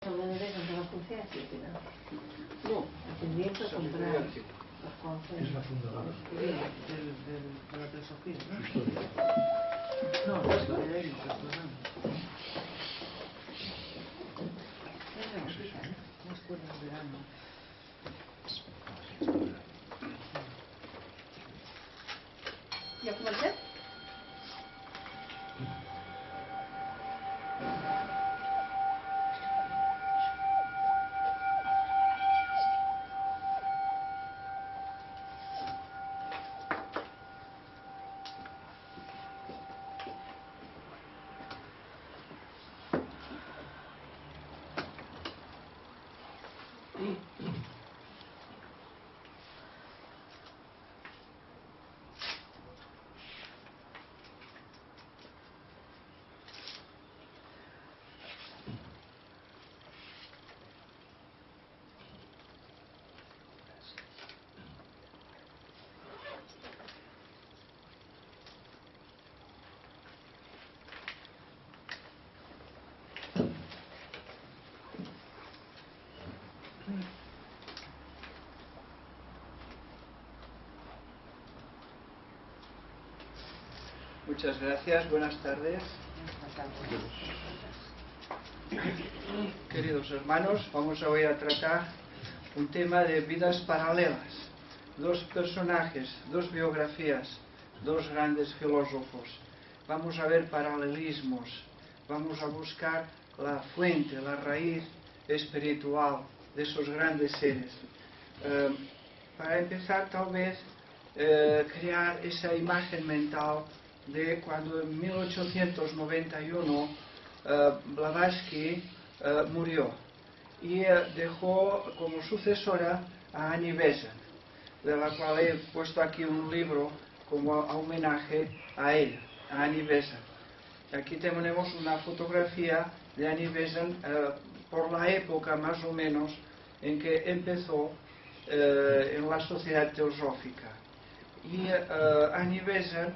Alguna vez no tengo conciencia, No, atendiendo a comprar los Es la fundadora. de la teosofía, ¿no? Historia. No, la historia de ellos, el programa. Las cuerdas de alma. ¿Ya comencé? muchas gracias, buenas tardes. Queridos hermanos, vamos hoy a tratar un tema de vidas paralelas. Dos personajes, dos biografías, dos grandes filósofos. Vamos a ver paralelismos, vamos a buscar la fuente, la raíz espiritual de esos grandes seres. Para empezar, tal vez, crear esa imagen mental de cuando en 1891 Blavatsky murió y dejó como sucesora a Annie Besant, de la cual he puesto aquí un libro como homenaje a ella, a Annie Besant. Aquí tenemos una fotografía de Annie Besant por la época más o menos en que empezó en la Sociedad Teosófica. Y Annie Besant,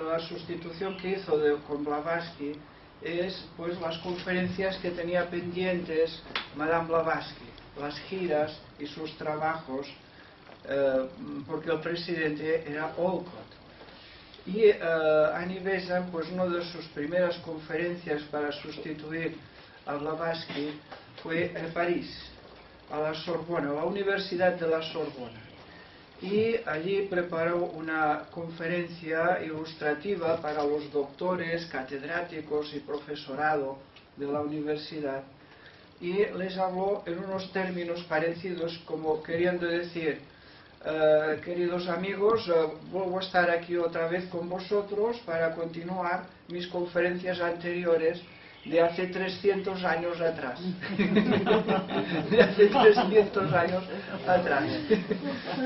la sustitución que hizo con Blavatsky es pues las conferencias que tenía pendientes Madame Blavatsky, las giras y sus trabajos, porque el presidente era Olcott. Y Annie Besant, pues una de sus primeras conferencias para sustituir a Blavatsky fue en París, a la Sorbona, a la Universidad de la Sorbona. Y allí preparó una conferencia ilustrativa para los doctores, catedráticos y profesorado de la universidad, y les habló en unos términos parecidos, como queriendo decir: queridos amigos, vuelvo a estar aquí otra vez con vosotros para continuar mis conferencias anteriores de hace 300 años atrás. De hace 300 años atrás.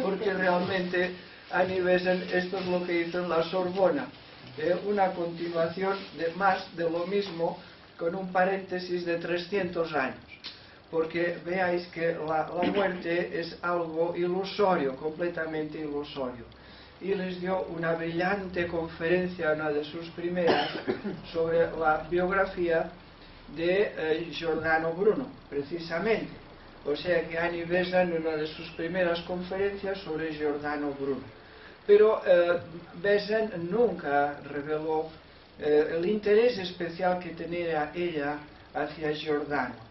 Porque realmente Annie Besant esto es lo que hizo en la Sorbona. Una continuación de más de lo mismo, con un paréntesis de 300 años. Porque veáis que la muerte es algo ilusorio, completamente ilusorio. Y les dio una brillante conferencia, una de sus primeras, sobre la biografía de Giordano Bruno, precisamente. O sea que Annie Besant, en una de sus primeras conferencias sobre Giordano Bruno. Pero Besant nunca reveló el interés especial que tenía ella hacia Giordano.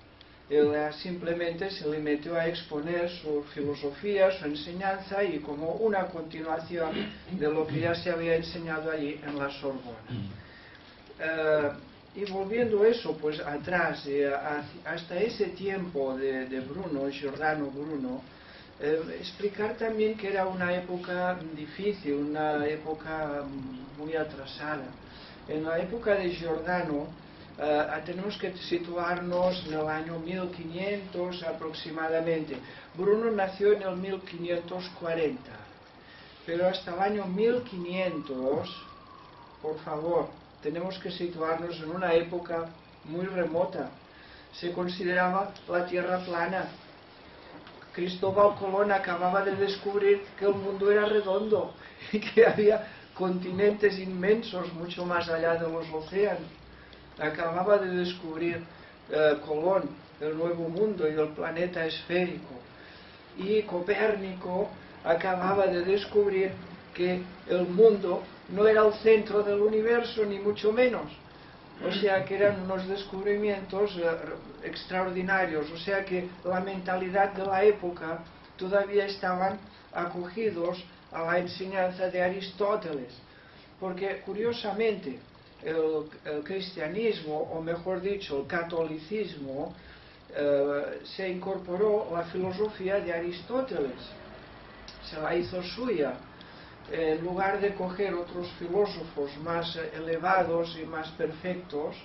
Ella simplemente se le metió a exponer su filosofía, su enseñanza, y como una continuación de lo que ya se había enseñado allí en la Sorbona. Y volviendo eso pues atrás, hasta ese tiempo de Bruno, Giordano Bruno, explicar también que era una época difícil, una época muy atrasada. En la época de Giordano, tenemos que situarnos en el año 1500 aproximadamente. Bruno nació en el 1540, pero hasta el año 1500, por favor, tenemos que situarnos en una época muy remota. Se consideraba la Tierra plana. Cristóbal Colón acababa de descubrir que el mundo era redondo y que había continentes inmensos mucho más allá de los océanos. Acababa de descubrir Colón, el nuevo mundo y el planeta esférico. Y Copérnico acababa de descubrir que el mundo no era el centro del universo, ni mucho menos. O sea que eran unos descubrimientos extraordinarios. O sea que la mentalidad de la época todavía estaban acogidos a la enseñanza de Aristóteles. Porque curiosamente el cristianismo, o mejor dicho, el catolicismo, se incorporó la filosofía de Aristóteles, se la hizo suya. En lugar de coger otros filósofos más elevados y más perfectos,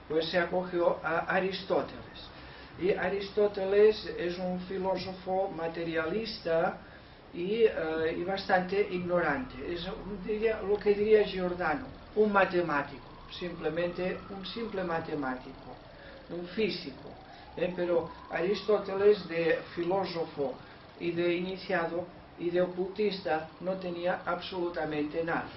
pues se acogió a Aristóteles. Y Aristóteles es un filósofo materialista y bastante ignorante. Es lo que diría Giordano, un matemático, simplemente un simple matemático, un físico. Pero Aristóteles, de filósofo y de iniciado y de ocultista, no tenía absolutamente nada.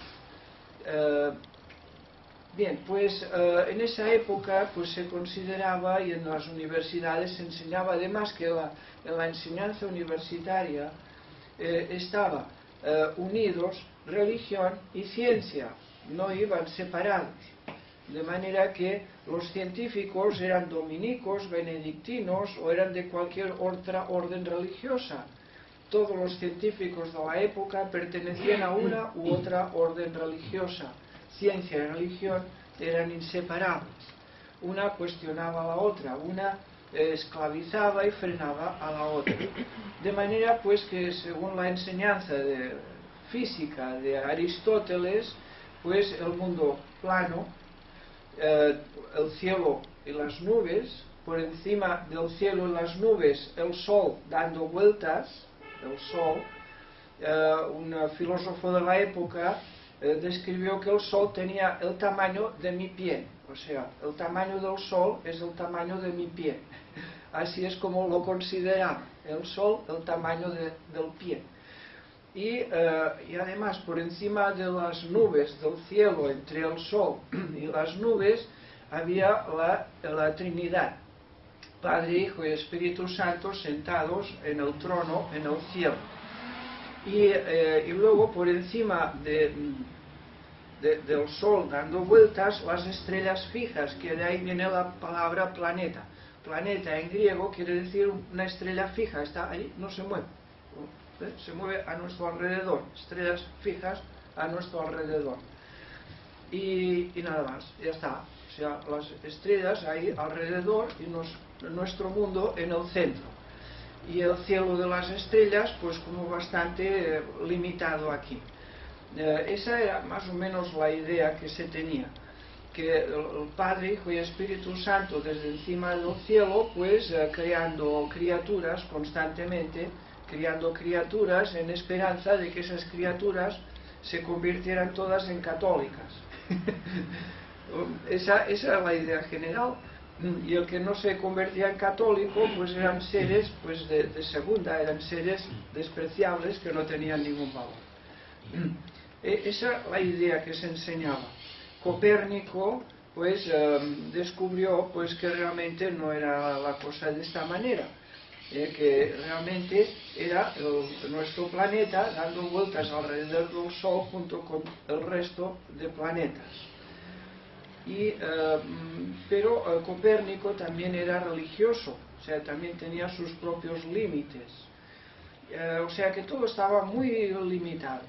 Bien, pues en esa época pues se consideraba, y en las universidades se enseñaba, además que en la enseñanza universitaria estaba unidos religión y ciencia, no iban separados. De manera que los científicos eran dominicos, benedictinos o eran de cualquier otra orden religiosa. Todos los científicos de la época pertenecían a una u otra orden religiosa. Ciencia y religión eran inseparables. Una cuestionaba a la otra, una esclavizaba y frenaba a la otra. De manera pues que según la enseñanza física de Aristóteles, pues el mundo plano, el cielo y las nubes, por encima del cielo y las nubes el sol dando vueltas, el sol, un filósofo de la época describió que el sol tenía el tamaño de mi pie, o sea, el tamaño del sol es el tamaño de mi pie. Así es como lo consideraba, el sol el tamaño del pie. Y además por encima de las nubes del cielo, entre el sol y las nubes, había la Trinidad, Padre, Hijo y Espíritu Santo, sentados en el trono en el cielo. Y luego por encima del sol dando vueltas, las estrellas fijas, que de ahí viene la palabra planeta. Planeta en griego quiere decir una estrella fija, está ahí, no se mueve. Se mueve a nuestro alrededor, estrellas fijas a nuestro alrededor. Y nada más, ya está. O sea, las estrellas ahí alrededor y nuestro mundo en el centro. Y el cielo de las estrellas, pues como bastante limitado aquí. Esa era más o menos la idea que se tenía. Que el Padre, Hijo y Espíritu Santo desde encima del cielo, pues creando criaturas constantemente, criando criaturas en esperanza de que esas criaturas se convirtieran todas en católicas. Esa era la idea general. Y el que no se convertía en católico, pues eran seres pues de segunda, eran seres despreciables que no tenían ningún valor. Esa es la idea que se enseñaba. Copérnico pues descubrió pues que realmente no era la cosa de esta manera. Que realmente era nuestro planeta dando vueltas alrededor del Sol junto con el resto de planetas. Pero Copérnico también era religioso, o sea, también tenía sus propios límites. O sea que todo estaba muy limitado.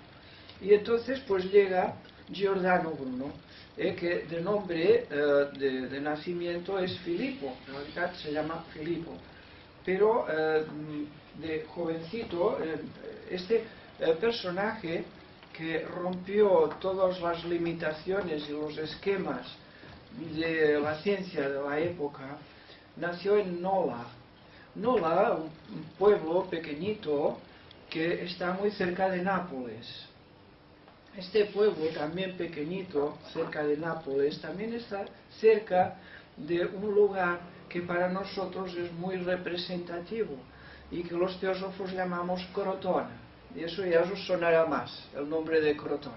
Y entonces pues llega Giordano Bruno, que de nombre de nacimiento es Filipo, en realidad se llama Filipo. Pero de jovencito, este personaje que rompió todas las limitaciones y los esquemas de la ciencia de la época, nació en Nola. Nola, un pueblo pequeñito que está muy cerca de Nápoles. Este pueblo también pequeñito, cerca de Nápoles, también está cerca de un lugar que para nosotros es muy representativo y que los teósofos llamamos Crotona. Y eso ya os sonará más, el nombre de Crotona.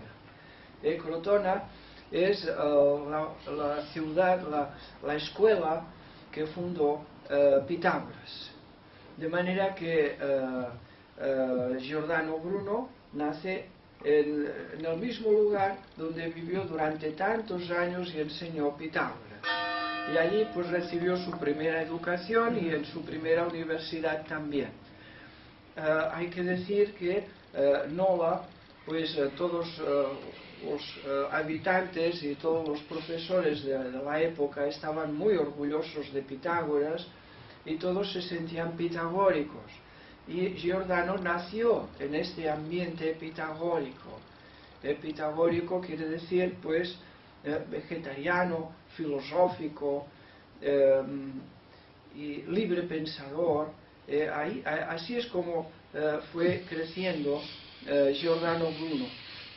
Crotona es la ciudad, la escuela que fundó Pitágoras. De manera que Giordano Bruno nace en el mismo lugar donde vivió durante tantos años y enseñó Pitágoras. Y allí pues recibió su primera educación y en su primera universidad también. Hay que decir que Nola, pues todos los habitantes y todos los profesores de la época estaban muy orgullosos de Pitágoras y todos se sentían pitagóricos. Y Giordano nació en este ambiente pitagórico. Pitagórico quiere decir pues vegetariano, filosófico y libre pensador. Así es como fue creciendo Giordano Bruno,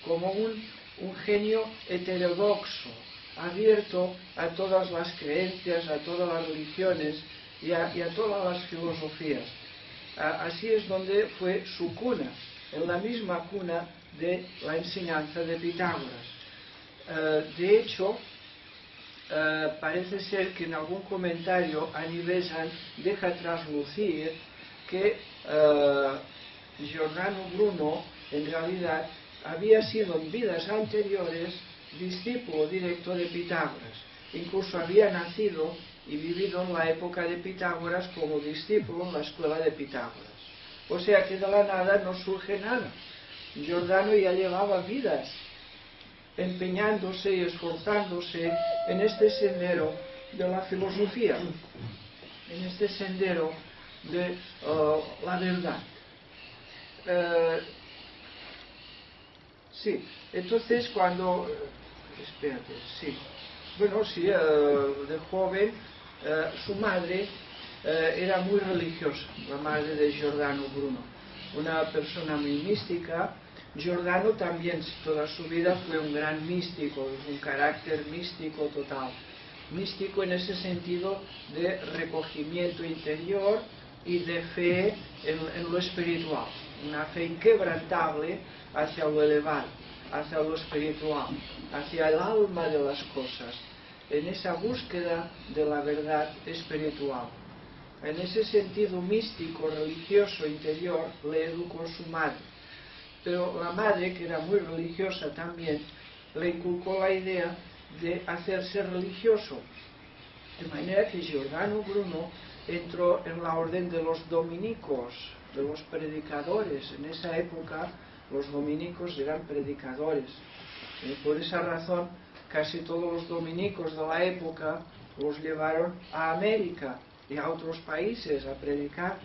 como un genio heterodoxo, abierto a todas las creencias, a todas las religiones y a todas las filosofías. Así es donde fue su cuna, en la misma cuna de la enseñanza de Pitágoras. De hecho, parece ser que en algún comentario Annie Besant deja traslucir que Giordano Bruno en realidad había sido en vidas anteriores discípulo directo de Pitágoras. Incluso había nacido y vivido en la época de Pitágoras como discípulo en la escuela de Pitágoras. O sea que de la nada no surge nada. Giordano ya llevaba vidas empeñándose y esforzándose en este sendero de la filosofía, en este sendero de la verdad. Sí, entonces cuando... espérate, sí. Bueno, sí, de joven, su madre era muy religiosa, la madre de Giordano Bruno, una persona muy mística. Giordano también toda su vida fue un gran místico, un carácter místico total. Místico en ese sentido de recogimiento interior y de fe en lo espiritual, una fe inquebrantable hacia lo elevado, hacia lo espiritual, hacia el alma de las cosas, en esa búsqueda de la verdad espiritual. En ese sentido místico, religioso, interior, le educó su madre. Pero la madre, que era muy religiosa también, le inculcó la idea de hacerse religioso. De manera que Giordano Bruno entró en la orden de los dominicos, de los predicadores. En esa época los dominicos eran predicadores. Por esa razón, casi todos los dominicos de la época los llevaron a América y a otros países a predicar.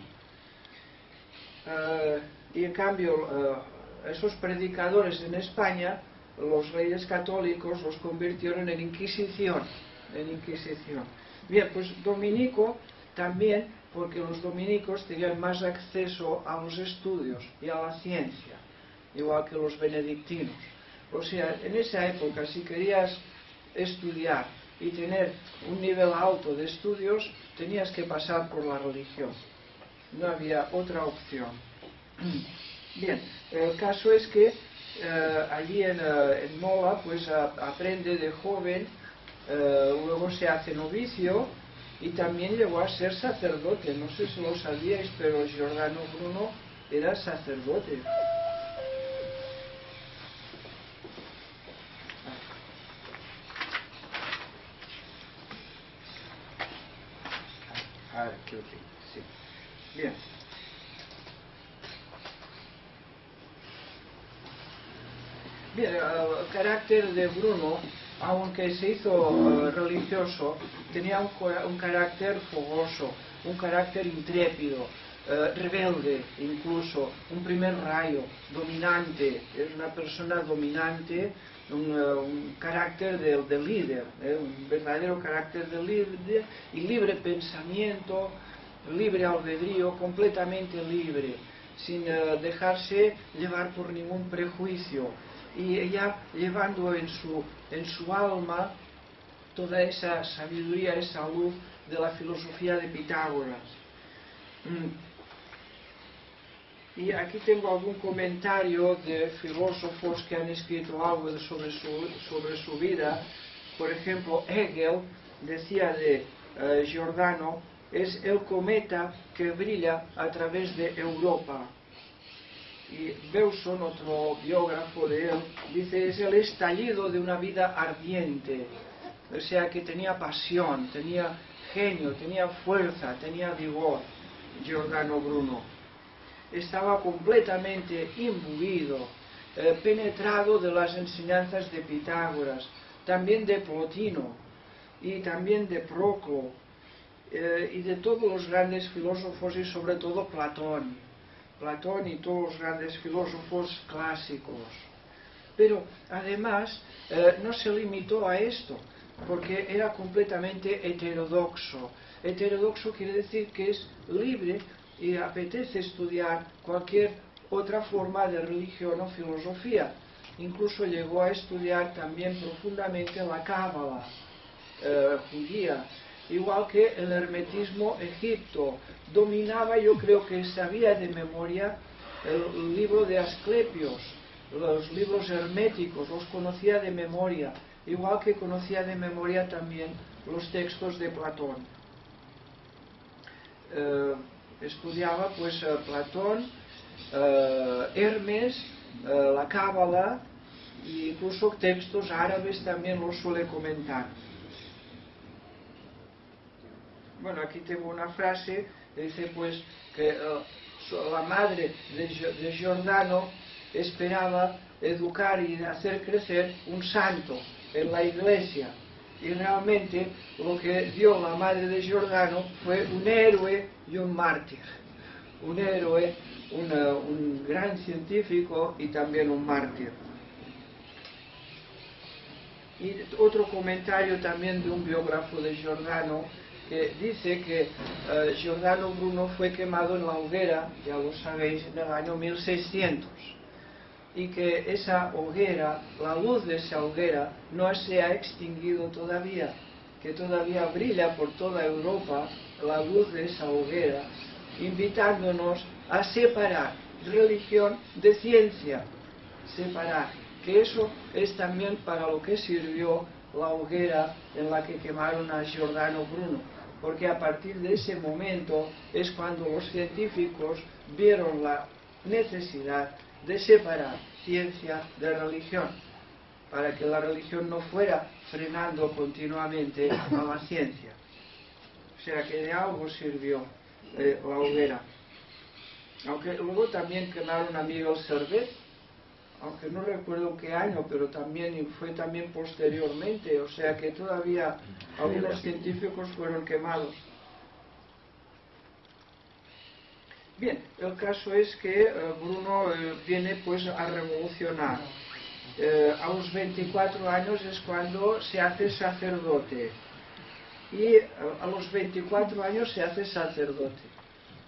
Y en cambio, esos predicadores en España, los reyes católicos los convirtieron en Inquisición. Bien, pues dominico también, porque los dominicos tenían más acceso a los estudios y a la ciencia, igual que los benedictinos. O sea, en esa época, si querías estudiar y tener un nivel alto de estudios, tenías que pasar por la religión. No había otra opción. Bien, el caso es que allí en Nola pues aprende de joven, luego se hace novicio y también llegó a ser sacerdote. No sé si lo sabíais, pero Giordano Bruno era sacerdote. Aquí, sí. Bien. Bien, el carácter de Bruno, aunque se hizo religioso, tenía un carácter fogoso, un carácter intrépido, rebelde incluso, un primer rayo, dominante. Es una persona dominante, un carácter de líder, un verdadero carácter de líder y libre pensamiento, libre albedrío, completamente libre, sin dejarse llevar por ningún prejuicio. Y ella llevando en su alma toda esa sabiduría, esa luz de la filosofía de Pitágoras. Y aquí tengo algún comentario de filósofos que han escrito algo sobre su vida. Por ejemplo, Hegel decía de Giordano es el cometa que brilla a través de Europa. Y Beuson, otro biógrafo de él, dice es el estallido de una vida ardiente, o sea que tenía pasión, tenía genio, tenía fuerza, tenía vigor. Giordano Bruno estaba completamente imbuido, penetrado de las enseñanzas de Pitágoras, también de Plotino y también de Proclo y de todos los grandes filósofos y sobre todo Platón y todos los grandes filósofos clásicos. Pero además no se limitó a esto, porque era completamente heterodoxo. Heterodoxo quiere decir que es libre y apetece estudiar cualquier otra forma de religión o filosofía. Incluso llegó a estudiar también profundamente la cábala judía, igual que el hermetismo egipto. Dominaba, yo creo que sabía de memoria el libro de Asclepios, los libros herméticos, los conocía de memoria, igual que conocía de memoria también los textos de Platón. Estudiaba pues Platón, Hermes, la cábala e incluso textos árabes también los suele comentar. Bueno, aquí tengo una frase que dice pues que la madre de Giordano esperaba educar y hacer crecer un santo en la iglesia, y realmente lo que dio la madre de Giordano fue un héroe y un mártir, un héroe, un gran científico y también un mártir. Y otro comentario también de un biógrafo de Giordano, que dice que Giordano Bruno fue quemado en la hoguera, ya lo sabéis, en el año 1600, y que esa hoguera, la luz de esa hoguera, no se ha extinguido todavía, que todavía brilla por toda Europa la luz de esa hoguera, invitándonos a separar religión de ciencia, separar, que eso es también para lo que sirvió la hoguera en la que quemaron a Giordano Bruno, porque a partir de ese momento es cuando los científicos vieron la necesidad de separar ciencia de religión, para que la religión no fuera frenando continuamente a la ciencia. O sea que de algo sirvió la hoguera. Aunque luego también quemaron a Miguel Servet, aunque no recuerdo qué año, pero también fue también posteriormente, o sea que todavía algunos científicos fueron quemados. Bien, el caso es que Bruno viene pues a revolucionar. A los 24 años es cuando se hace sacerdote, y a los 24 años se hace sacerdote.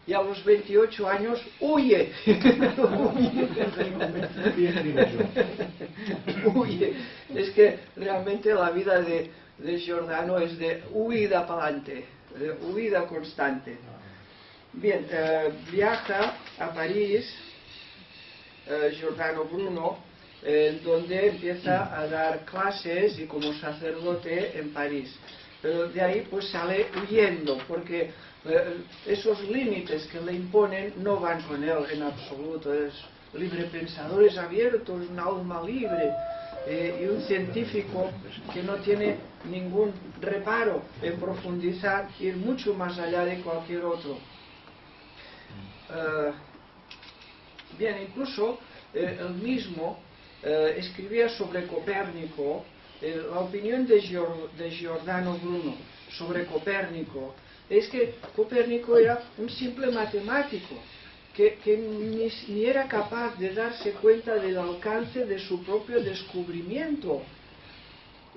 Y a los 28 años huye. Huye. Es que realmente la vida de Giordano es de huida para adelante, de huida constante. Bien, viaja a París, Giordano Bruno, donde empieza a dar clases y como sacerdote en París. Pero de ahí pues sale huyendo, porque esos límites que le imponen no van con él en absoluto. Es libre pensador, es abierto, es un alma libre, y un científico que no tiene ningún reparo en profundizar, ir mucho más allá de cualquier otro. Bien, incluso él mismo escribía sobre Copérnico. La opinión de Giordano Bruno sobre Copérnico es que Copérnico era un simple matemático que ni era capaz de darse cuenta del alcance de su propio descubrimiento.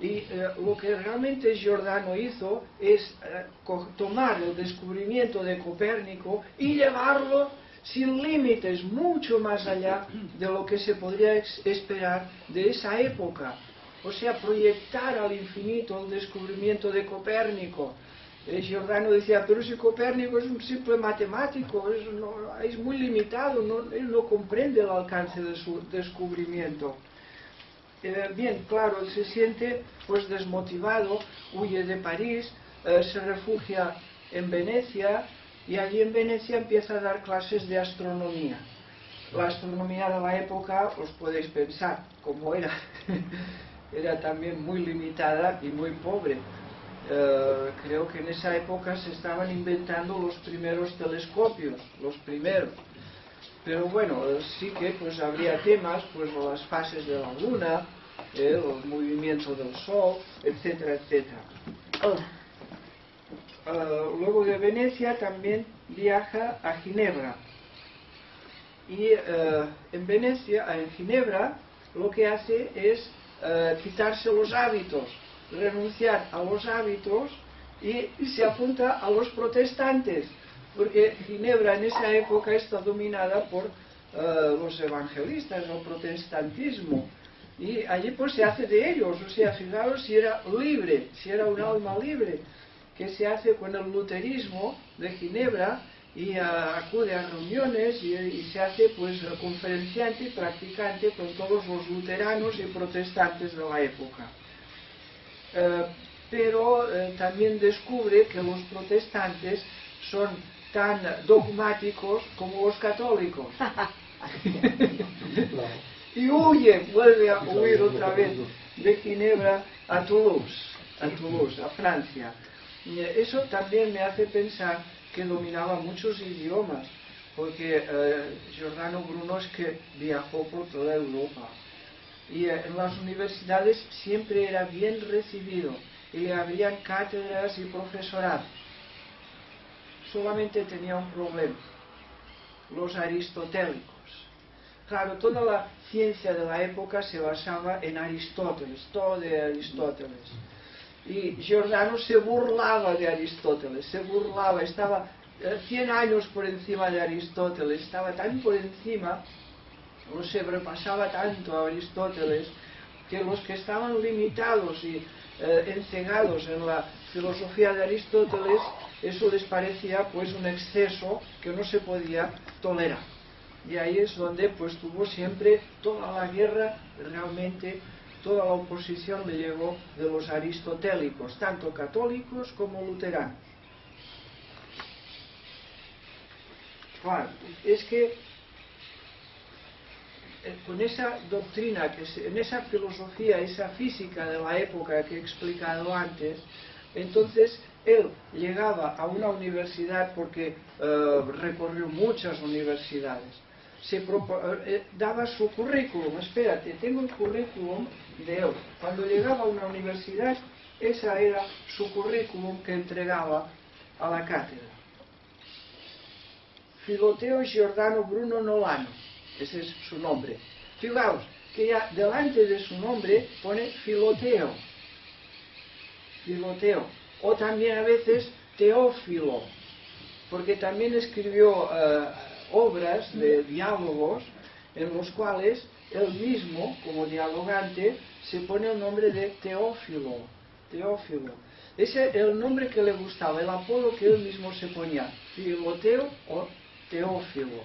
Y lo que realmente Giordano hizo es tomar el descubrimiento de Copérnico y llevarlo sin límites, mucho más allá de lo que se podría esperar de esa época. O sea, proyectar al infinito el descubrimiento de Copérnico. Giordano decía, pero si Copérnico es un simple matemático, es muy limitado, él no comprende el alcance de su descubrimiento. Bien, claro, él se siente pues desmotivado, huye de París, se refugia en Venecia y allí en Venecia empieza a dar clases de astronomía. La astronomía de la época, os podéis pensar cómo era, era también muy limitada y muy pobre. Creo que en esa época se estaban inventando los primeros telescopios, los primeros. Pero bueno, sí que pues habría temas, pues las fases de la luna, el movimiento del sol, etcétera, etcétera. Luego de Venecia también viaja a Ginebra. Y en Ginebra, lo que hace es quitarse los hábitos, renunciar a los hábitos y se apunta a los protestantes, porque Ginebra en esa época está dominada por los evangelistas, el protestantismo, y allí pues se hace de ellos. O sea, fijaros si era libre, si era un alma libre, que se hace con el luterismo de Ginebra, y acude a reuniones y se hace pues conferenciante y practicante con todos los luteranos y protestantes de la época. Pero también descubre que los protestantes son tan dogmáticos como los católicos. Y huye, vuelve a huir otra vez de Ginebra a Toulouse, a Francia. Y eso también me hace pensar que dominaba muchos idiomas, porque Giordano Bruno es que viajó por toda Europa. Y en las universidades siempre era bien recibido y le abrían cátedras y profesorado. Solamente tenía un problema: los aristotélicos. Claro, toda la ciencia de la época se basaba en Aristóteles, todo de Aristóteles. Y Giordano se burlaba de Aristóteles, se burlaba, estaba 100 años por encima de Aristóteles, estaba tan por encima, lo sobrepasaba tanto a Aristóteles, que los que estaban limitados y encegados en la filosofía de Aristóteles, eso les parecía pues un exceso que no se podía tolerar. Y ahí es donde pues tuvo siempre toda la guerra, realmente toda la oposición le llegó de los aristotélicos, tanto católicos como luteranos. Claro, es que con esa doctrina, en esa filosofía, esa física de la época que he explicado antes, entonces él llegaba a una universidad, porque recorrió muchas universidades, daba su currículum. Espérate, tengo el currículum de él. Cuando llegaba a una universidad, esa era su currículum que entregaba a la cátedra. Filoteo Giordano Bruno Nolano, ese es su nombre. Fijaos que ya delante de su nombre pone Filoteo, Filoteo, o también a veces Teófilo, porque también escribió obras de diálogos en los cuales él mismo, como dialogante, se pone el nombre de Teófilo. Teófilo. Ese es el nombre que le gustaba, el apodo que él mismo se ponía, Filoteo o Teófilo.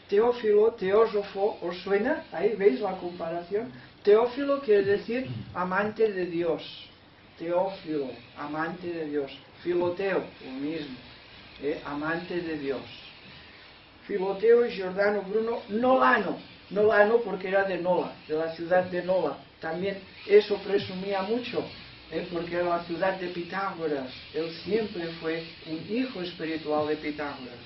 Teófilo, teósofo, ¿os suena? Ahí veis la comparación. Teófilo quiere decir amante de Dios. Teófilo, amante de Dios. Filoteo, lo mismo, amante de Dios. Filoteo Giordano Bruno Nolano. Nolano porque era de Nola, de la ciudad de Nola. También eso presumía mucho, porque era la ciudad de Pitágoras. Él siempre fue un hijo espiritual de Pitágoras.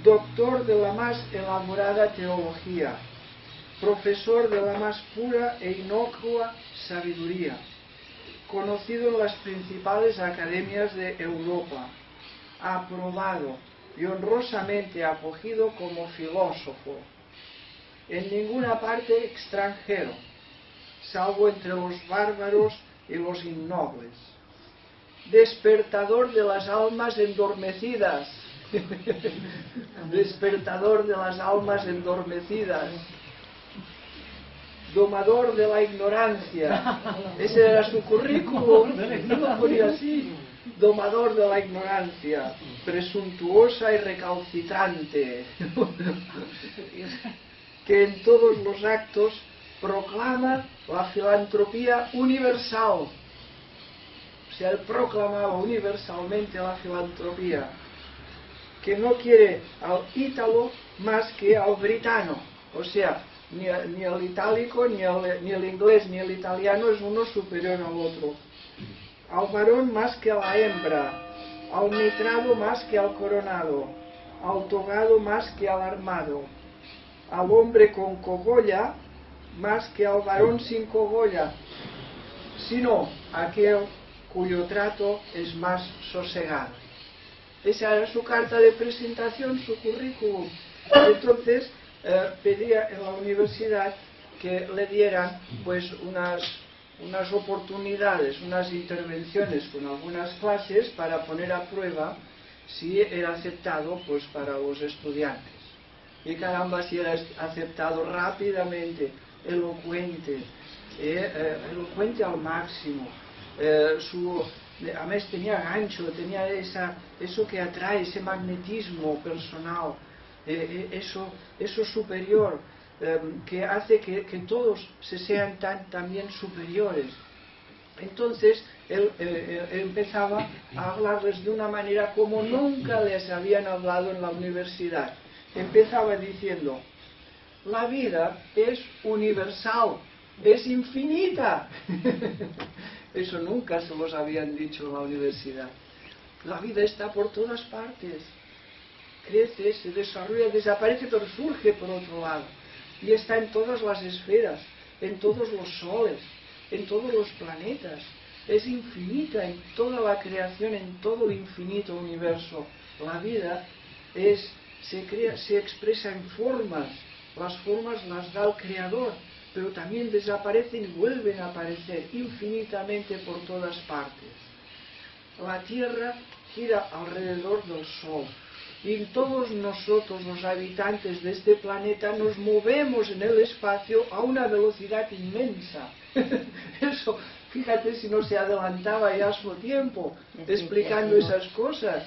Doctor de la más elaborada teología, profesor de la más pura e inocua sabiduría, conocido en las principales academias de Europa, aprobado y honrosamente acogido como filósofo, en ninguna parte extranjero, salvo entre los bárbaros y los innobles, despertador de las almas endormecidas, despertador de las almas endormecidas, domador de la ignorancia. Ese era su currículum, no lo ponía así. Domador de la ignorancia, presuntuosa y recalcitrante, que en todos los actos proclama la filantropía universal, O sea, él proclamaba universalmente la filantropía, que no quiere al ítalo más que al britano. O sea, ni el itálico, ni el inglés, ni el italiano es uno superior al otro. Al varón más que a la hembra, al mitrado más que al coronado, al togado más que al armado, al hombre con cogolla más que al varón sin cogolla, sino aquel cuyo trato es más sosegado. Esa era su carta de presentación, su currículum. Entonces pedía en la universidad que le dieran pues unas oportunidades, unas intervenciones con algunas clases para poner a prueba si era aceptado pues para los estudiantes. Y caramba, si era aceptado rápidamente, elocuente, elocuente al máximo. Además tenía gancho, tenía eso que atrae, ese magnetismo personal, eso superior, que hace que todos se sean también superiores. Entonces él empezaba a hablarles de una manera como nunca les habían hablado en la universidad. Empezaba diciendo: la vida es universal, es infinita. Eso nunca se los habían dicho en la universidad. La vida está por todas partes. Crece, se desarrolla, desaparece, pero surge por otro lado. Y está en todas las esferas, en todos los soles, en todos los planetas. Es infinita en toda la creación, en todo el infinito universo. La vida se expresa en formas. Las formas las da el Creador, pero también desaparecen y vuelven a aparecer infinitamente por todas partes. La Tierra gira alrededor del Sol y todos nosotros, los habitantes de este planeta, nos movemos en el espacio a una velocidad inmensa. Eso, fíjate si no se adelantaba ya a su tiempo explicando esas cosas.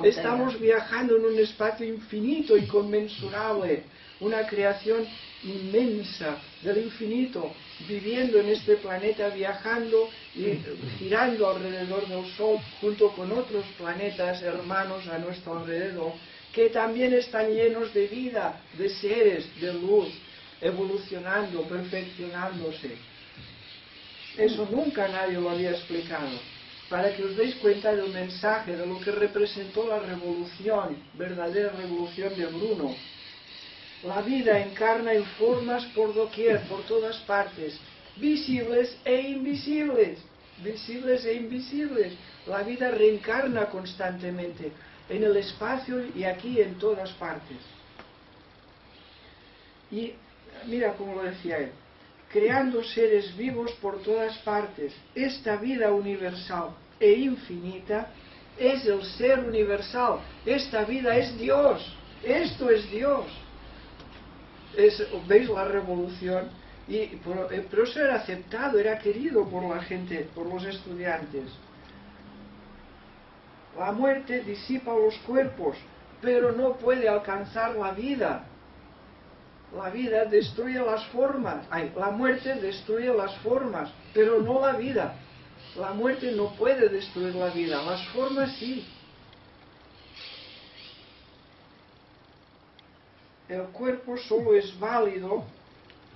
Estamos viajando en un espacio infinito, inconmensurable, una creación inmensa del infinito, viviendo en este planeta, viajando y girando alrededor del Sol junto con otros planetas hermanos a nuestro alrededor, que también están llenos de vida, de seres, de luz, evolucionando, perfeccionándose. Eso nunca nadie lo había explicado, para que os deis cuenta del mensaje, de lo que representó la revolución, verdadera revolución de Bruno. La vida encarna en formas por doquier, por todas partes, visibles e invisibles. Visibles e invisibles. La vida reencarna constantemente en el espacio y aquí en todas partes. Y mira cómo lo decía él: creando seres vivos por todas partes. Esta vida universal e infinita es el ser universal. Esta vida es Dios. Esto es Dios. ¿Veis la revolución? Pero eso era aceptado, era querido por la gente, por los estudiantes. La muerte disipa los cuerpos, pero no puede alcanzar la vida. La vida destruye las formas. La muerte destruye las formas, pero no la vida. La muerte no puede destruir la vida, las formas sí. El cuerpo solo es válido,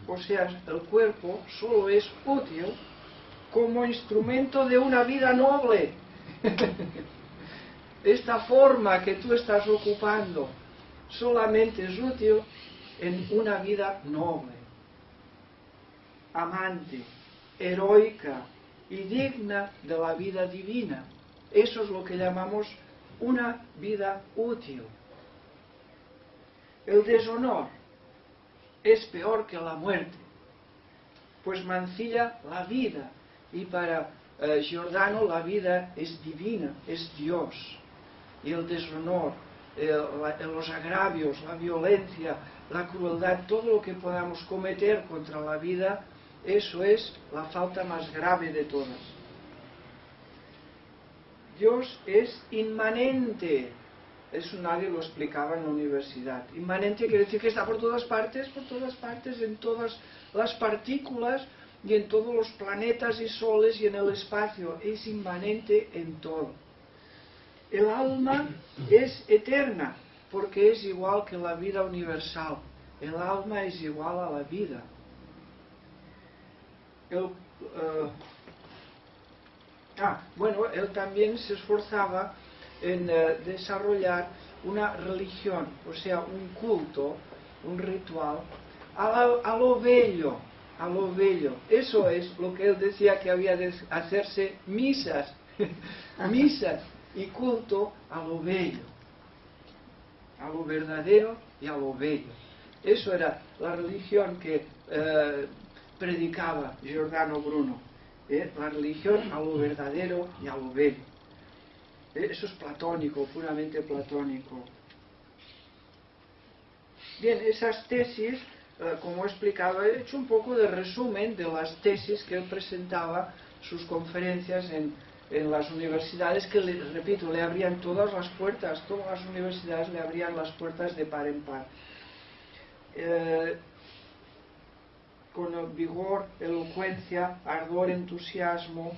o sea, el cuerpo solo es útil como instrumento de una vida noble. Esta forma que tú estás ocupando solamente es útil en una vida noble, amante, heroica y digna de la vida divina. Eso es lo que llamamos una vida útil. El deshonor es peor que la muerte, pues mancilla la vida, y para Giordano la vida es divina, es Dios. Y el deshonor, los agravios, la violencia, la crueldad, todo lo que podamos cometer contra la vida, eso es la falta más grave de todas. Dios es inmanente. Eso nadie lo explicaba en la universidad. Inmanente quiere decir que está por todas partes, en todas las partículas, y en todos los planetas y soles y en el espacio, es inmanente en todo. El alma es eterna, porque es igual que la vida universal. El alma es igual a la vida. Bueno, él también se esforzaba en desarrollar una religión, o sea, un culto, un ritual, a lo bello, a lo bello. Eso es lo que él decía, que había de hacerse misas, misas y culto a lo bello, a lo verdadero y a lo bello. Eso era la religión que predicaba Giordano Bruno, la religión a lo verdadero y a lo bello. Eso es platónico, puramente platónico. Bien, esas tesis, como he explicado, he hecho un poco de resumen de las tesis que él presentaba, sus conferencias en las universidades, que, repito, le abrían todas las puertas, todas las universidades le abrían las puertas de par en par. Con vigor, elocuencia, ardor, entusiasmo.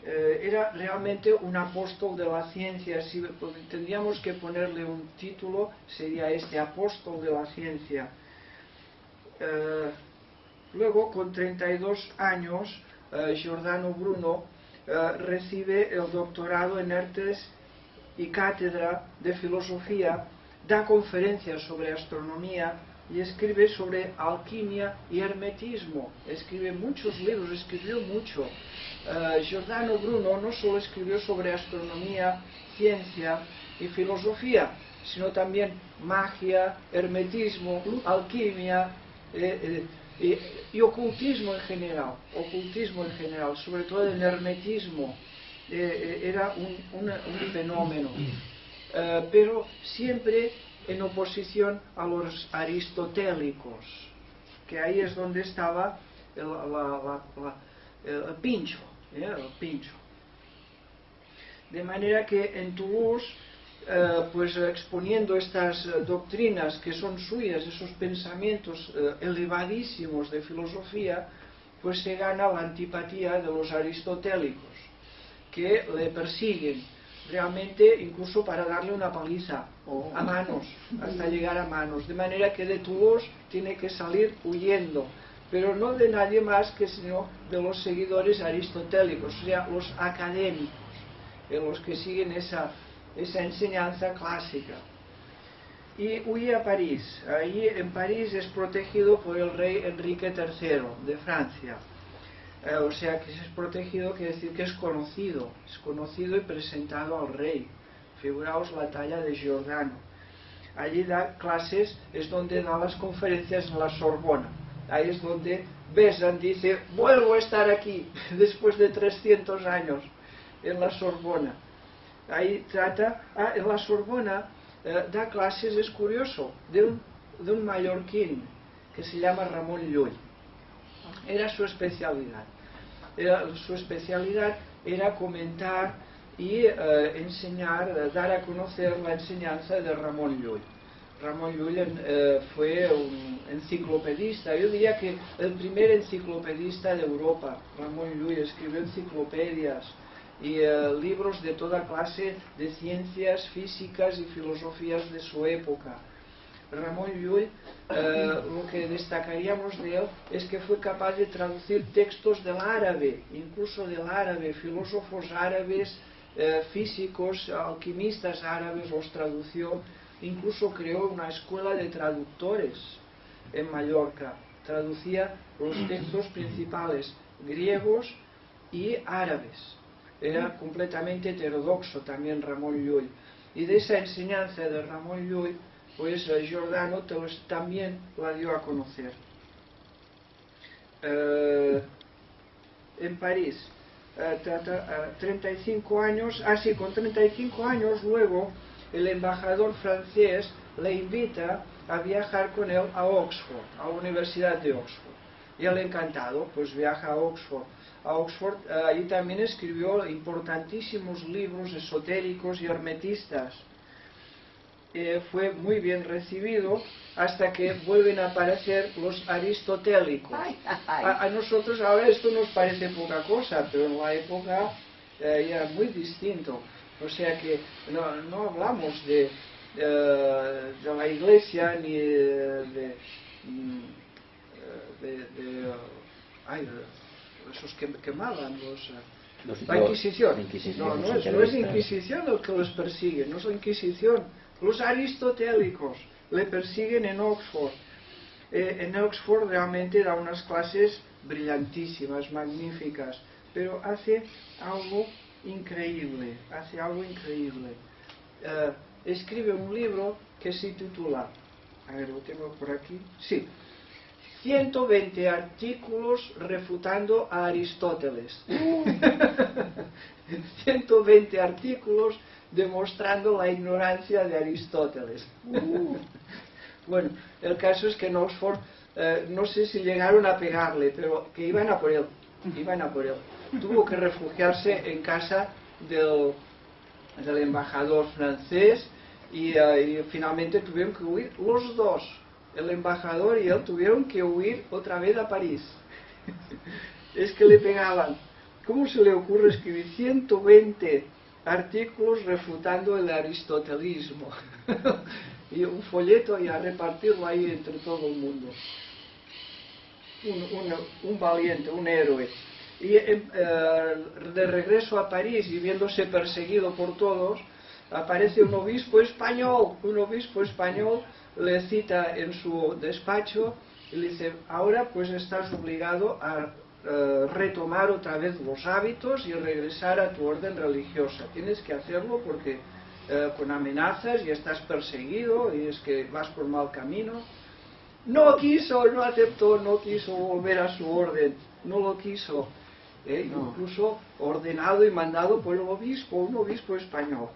Era realmente un apóstol de la ciencia. Si tendríamos que ponerle un título, sería este: apóstol de la ciencia. Luego, con 32 años, Giordano Bruno recibe el doctorado en artes y cátedra de filosofía, da conferencias sobre astronomía y escribe sobre alquimia y hermetismo. Escribe muchos libros, escribió mucho. Giordano Bruno no solo escribió sobre astronomía, ciencia y filosofía, sino también magia, hermetismo, alquimia y ocultismo en general. Ocultismo en general, sobre todo el hermetismo. Era un fenómeno. Pero siempre en oposición a los aristotélicos, que ahí es donde estaba el pincho, el pincho. De manera que en Toulouse, pues exponiendo estas doctrinas que son suyas, esos pensamientos elevadísimos de filosofía, pues se gana la antipatía de los aristotélicos, que le persiguen realmente, incluso para darle una paliza a manos, hasta llegar a manos, de manera que de Toulouse tiene que salir huyendo, pero no de nadie más que sino de los seguidores aristotélicos, o sea, los académicos, los que siguen esa enseñanza clásica. Y huye a París. Ahí en París es protegido por el rey Enrique III de Francia. O sea, que es protegido quiere decir que es conocido y presentado al rey. Figuraos la talla de Giordano. Allí da clases, es donde da las conferencias en la Sorbona. Ahí es donde Besan dice: vuelvo a estar aquí después de 300 años en la Sorbona. Ahí trata, en la Sorbona da clases, es curioso, de un mallorquín que se llama Ramón Llull. Era su especialidad. Su especialidad era comentar y enseñar, dar a conocer la enseñanza de Ramón Llull. Ramón Llull fue un enciclopedista, yo diría que el primer enciclopedista de Europa. Ramón Llull escribió enciclopedias y libros de toda clase de ciencias físicas y filosofías de su época. Ramón Llull, lo que destacaríamos de él es que fue capaz de traducir textos del árabe, incluso del árabe, filósofos árabes, físicos, alquimistas árabes los tradució, incluso creó una escuela de traductores en Mallorca, traducía los textos principales griegos y árabes. Era completamente heterodoxo también Ramón Llull, y de esa enseñanza de Ramón Llull pues Giordano también la dio a conocer. En París, 35 años, con 35 años luego el embajador francés le invita a viajar con él a Oxford, a la Universidad de Oxford. Y él encantado, pues viaja a Oxford. Ahí también escribió importantísimos libros esotéricos y hermetistas. fue muy bien recibido hasta que vuelven a aparecer los aristotélicos. A nosotros ahora esto nos parece poca cosa, pero en la época era muy distinto. O sea que no hablamos de la iglesia ni de esos que quemaban la Inquisición. No es Inquisición el que los persigue, no es la Inquisición. Los aristotélicos le persiguen en Oxford. En Oxford realmente da unas clases brillantísimas, magníficas, pero hace algo increíble, escribe un libro que se titula, a ver, lo tengo por aquí, sí, 120 artículos refutando a Aristóteles. 120 artículos demostrando la ignorancia de Aristóteles. Bueno, el caso es que en Oxford, no sé si llegaron a pegarle, pero que iban a por él. Tuvo que refugiarse en casa del embajador francés y finalmente tuvieron que huir los dos. El embajador y él tuvieron que huir otra vez a París. Es que le pegaban. ¿Cómo se le ocurre escribir 120 artículos refutando el aristotelismo? Y un folleto y a repartirlo ahí entre todo el mundo. Un valiente, un héroe. Y de regreso a París y viéndose perseguido por todos, aparece un obispo español. Le cita en su despacho y le dice: ahora pues estás obligado a retomar otra vez los hábitos y regresar a tu orden religiosa. Tienes que hacerlo porque con amenazas y estás perseguido y es que vas por mal camino. No aceptó, no quiso volver a su orden, no lo quiso. Incluso ordenado y mandado por un obispo español.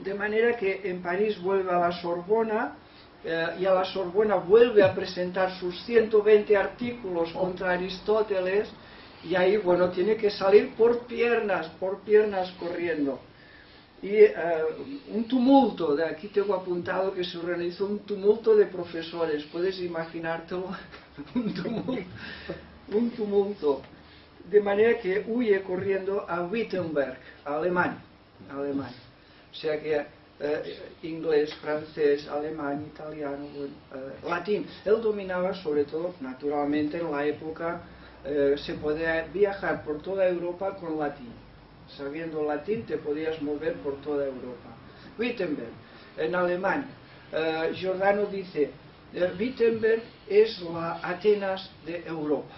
De manera que en París vuelve a la Sorbona y a la Sorbona vuelve a presentar sus 120 artículos contra Aristóteles y ahí, bueno, tiene que salir por piernas corriendo. Y un tumulto, de aquí tengo apuntado que se organizó un tumulto de profesores, puedes imaginártelo, un tumulto, de manera que huye corriendo a Wittenberg, a Alemania. O sea que inglés, francés, alemán, italiano, latín. Él dominaba sobre todo, naturalmente en la época se podía viajar por toda Europa con latín. Sabiendo latín te podías mover por toda Europa. Wittenberg, en Alemania. Giordano dice, Wittenberg es la Atenas de Europa.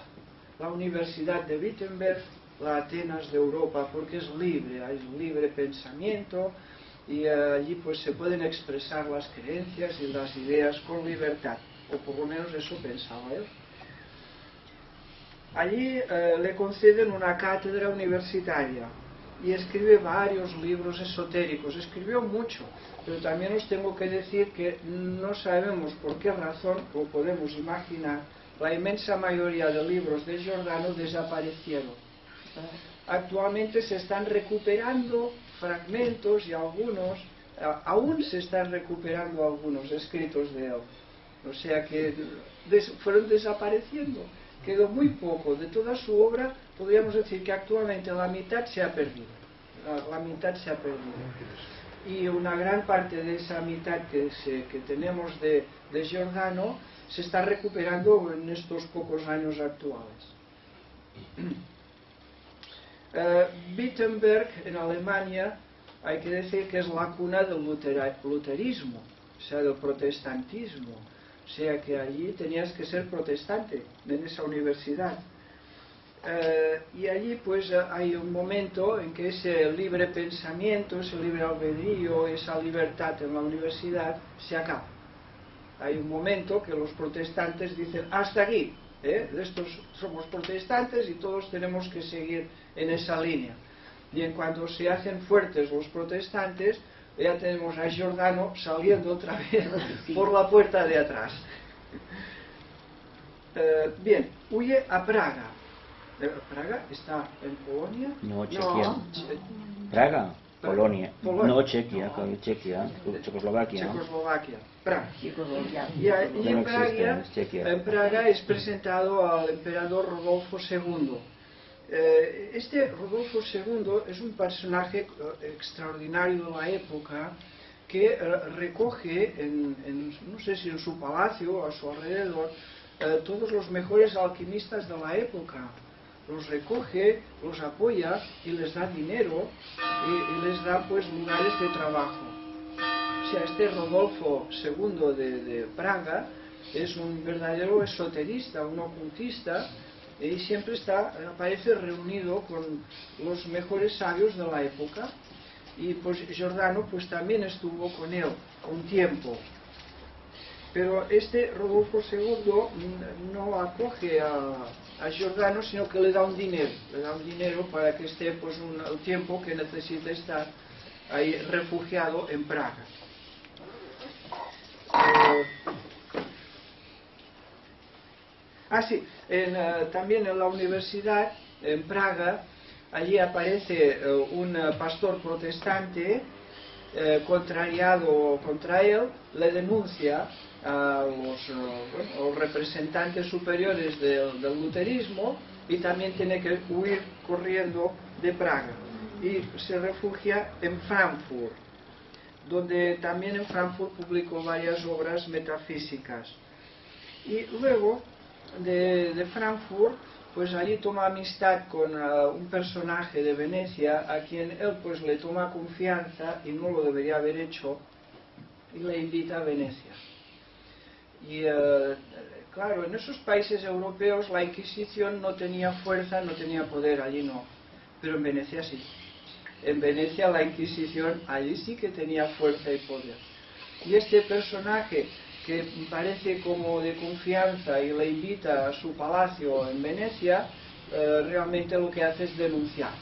La Universidad de Wittenberg, la Atenas de Europa, porque es libre, hay libre pensamiento y allí pues se pueden expresar las creencias y las ideas con libertad, o por lo menos eso pensaba él. Allí le conceden una cátedra universitaria y escribe varios libros esotéricos, escribió mucho, pero también os tengo que decir que no sabemos por qué razón, o podemos imaginar, la inmensa mayoría de libros de Giordano desaparecieron. Actualmente se están recuperando fragmentos y algunos, aún se están recuperando algunos escritos de él. O sea que fueron desapareciendo. Quedó muy poco de toda su obra, podríamos decir que actualmente la mitad se ha perdido. Y una gran parte de esa mitad que tenemos de Giordano se está recuperando en estos pocos años actuales. Wittenberg, en Alemania, hay que decir que es la cuna del luterismo, o sea, del protestantismo. O sea que allí tenías que ser protestante, en esa universidad. Y allí pues hay un momento en que ese libre pensamiento, ese libre albedrío, esa libertad en la universidad se acaba. Hay un momento que los protestantes dicen hasta aquí, estos somos protestantes y todos tenemos que seguir en esa línea. Y en cuanto se hacen fuertes los protestantes, ya tenemos a Giordano saliendo otra vez por la puerta de atrás. Bien, huye a Praga. ¿Praga está en Polonia? No, Chequia. ¿Praga? Polonia. Polonia. No, Chequia, Chequia, Checoslovaquia. ¿No? Checoslovaquia, Praga. Checoslovaquia. Y allí No en Praga, existe, es Chequia. en Praga es presentado al emperador Rodolfo II. Este Rodolfo II es un personaje extraordinario de la época que recoge, no sé si en su palacio o a su alrededor, todos los mejores alquimistas de la época. Los recoge, los apoya y les da dinero y les da pues lugares de trabajo. O sea, este Rodolfo II de Praga es un verdadero esoterista, un ocultista, y siempre aparece reunido con los mejores sabios de la época. Y pues Giordano pues también estuvo con él un tiempo. Pero este Rodolfo II no acoge a Giordano, sino que le da un dinero para que esté pues el tiempo que necesita estar ahí refugiado en Praga. Sí, también en la universidad en Praga, allí aparece un pastor protestante contrariado contra él, le denuncia a los representantes superiores del luterismo y también tiene que huir corriendo de Praga y se refugia en Frankfurt, donde también en Frankfurt publicó varias obras metafísicas. Y luego de Frankfurt, pues allí toma amistad con un personaje de Venecia a quien él pues le toma confianza y no lo debería haber hecho, y le invita a Venecia. Y claro, en esos países europeos la Inquisición no tenía fuerza, no tenía poder, allí no, pero en Venecia sí. En Venecia la Inquisición allí sí que tenía fuerza y poder. Y este personaje que parece como de confianza y le invita a su palacio en Venecia, realmente lo que hace es denunciar.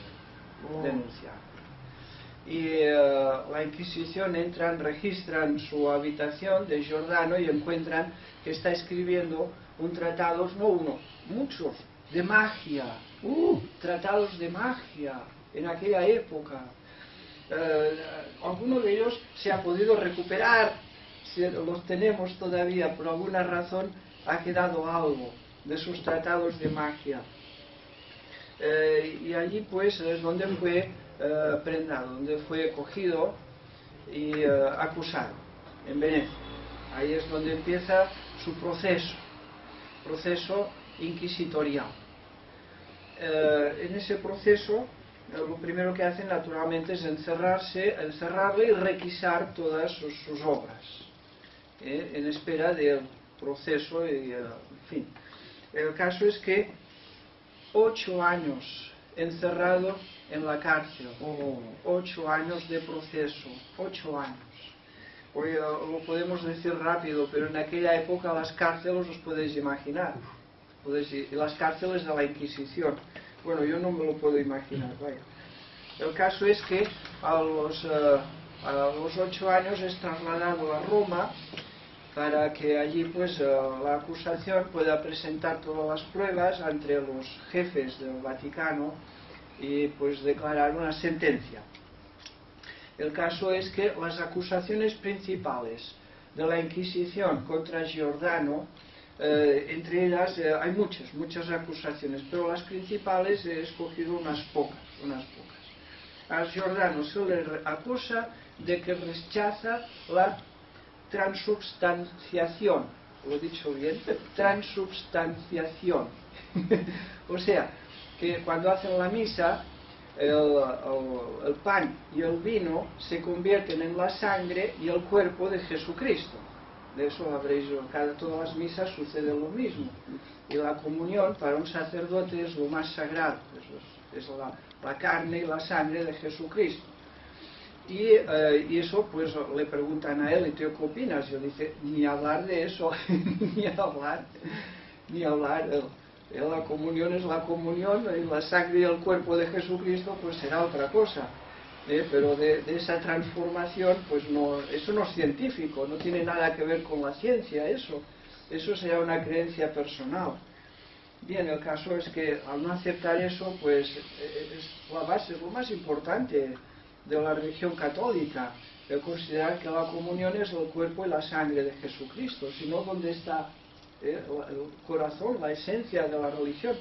Y la Inquisición registran su habitación de Giordano y encuentran que está escribiendo un tratado, no uno, muchos, de magia. Tratados de magia en aquella época. Alguno de ellos se ha podido recuperar, los tenemos todavía, por alguna razón ha quedado algo de sus tratados de magia. Y allí pues es donde fue prendado, donde fue cogido y acusado, en Venecia. Ahí es donde empieza su proceso inquisitorial. En ese proceso lo primero que hacen naturalmente es encerrarle y requisar todas sus obras, en espera del proceso y en fin. El caso es que 8 años encerrado en la cárcel, 8 años de proceso, 8 años. Hoy lo podemos decir rápido, pero en aquella época las cárceles os podéis imaginar, las cárceles de la Inquisición. Bueno, yo no me lo puedo imaginar, vaya. El caso es que a los 8 años es trasladado a Roma para que allí pues la acusación pueda presentar todas las pruebas ante los jefes del Vaticano y pues declarar una sentencia. El caso es que las acusaciones principales de la Inquisición contra Giordano, entre ellas hay muchas acusaciones, pero las principales he escogido unas pocas. A Giordano se le acusa de que rechaza la transubstanciación. ¿Lo he dicho bien? Transubstanciación. O sea, que cuando hacen la misa, el pan y el vino se convierten en la sangre y el cuerpo de Jesucristo. De eso habréis oído, todas las misas sucede lo mismo. Y la comunión para un sacerdote es lo más sagrado, es la carne y la sangre de Jesucristo. Y eso pues le preguntan a él, ¿y tú qué opinas? Y él dice, ni hablar de eso, ni hablar. La comunión es la comunión, y la sangre y el cuerpo de Jesucristo pues será otra cosa. Pero de esa transformación, pues no, eso no es científico, no tiene nada que ver con la ciencia, eso será una creencia personal. Bien, el caso es que al no aceptar eso, pues es la base, es lo más importante de la religión católica, considerar que la comunión es el cuerpo y la sangre de Jesucristo, sino donde está el corazón, la esencia de la religión.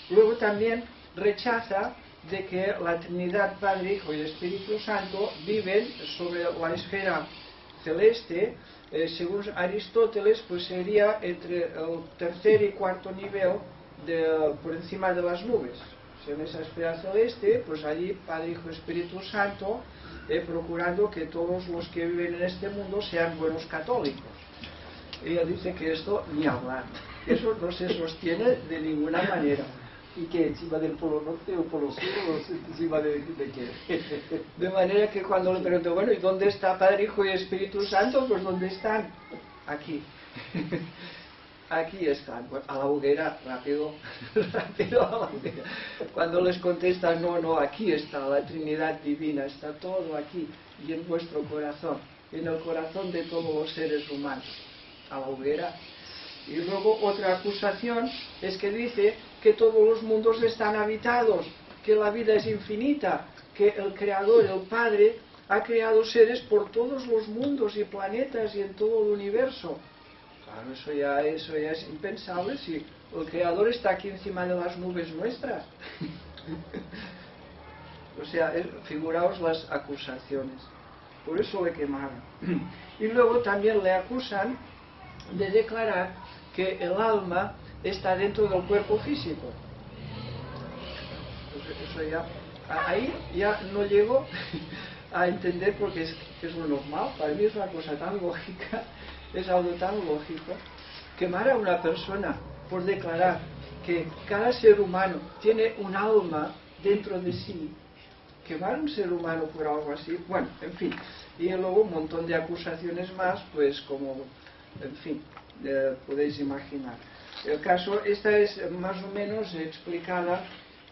Luego también rechaza de que la Trinidad, Padre, Hijo y Espíritu Santo viven sobre la esfera celeste. Según Aristóteles, pues sería entre el tercer y cuarto nivel por encima de las nubes. O sea, en esa esfera celeste, pues allí Padre, Hijo y Espíritu Santo, procurando que todos los que viven en este mundo sean buenos católicos. Ella dice que esto ni hablar, eso no se sostiene de ninguna manera. ¿Y qué? ¿Encima del polo norte o polo sur o encima de qué? De manera que cuando le pregunto, bueno, ¿y dónde está Padre, Hijo y Espíritu Santo? Pues ¿dónde están? Aquí. Aquí están. Bueno, a la hoguera, rápido, rápido a la hoguera. Cuando les contestan, no, aquí está la Trinidad Divina, está todo aquí y en vuestro corazón, en el corazón de todos los seres humanos. A la hoguera. Y luego otra acusación es que dice que todos los mundos están habitados, que la vida es infinita, que el Creador, el Padre, ha creado seres por todos los mundos y planetas y en todo el universo. Claro, eso ya es impensable si el Creador está aquí encima de las nubes nuestras. O sea, figuraos las acusaciones. Por eso le quemaron. Y luego también le acusan de declarar que el alma está dentro del cuerpo físico. Pues eso ya, ahí ya no llego a entender porque es lo normal. Para mí es una cosa tan lógica, es algo tan lógico. Quemar a una persona por declarar que cada ser humano tiene un alma dentro de sí, quemar a un ser humano por algo así, bueno, en fin. Y luego un montón de acusaciones más, pues como, en fin, podéis imaginar. El caso, esta es más o menos explicada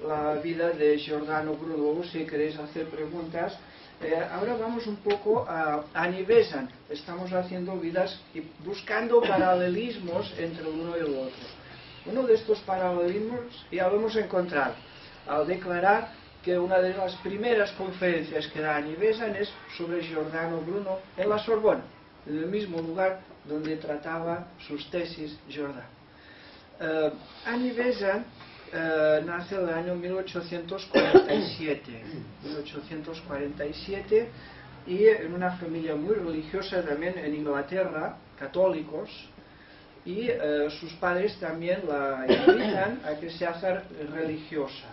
la vida de Giordano Bruno. Si queréis hacer preguntas, ahora vamos un poco a Annie Besant. Estamos haciendo vidas y buscando paralelismos entre el uno y el otro. Uno de estos paralelismos ya lo hemos encontrado al declarar que una de las primeras conferencias que da Annie Besant es sobre Giordano Bruno en la Sorbona, en el mismo lugar donde trataba sus tesis Giordano. Annie Besant nace en el año 1847 y en una familia muy religiosa también en Inglaterra, católicos, y sus padres también la invitan a que se haga religiosa.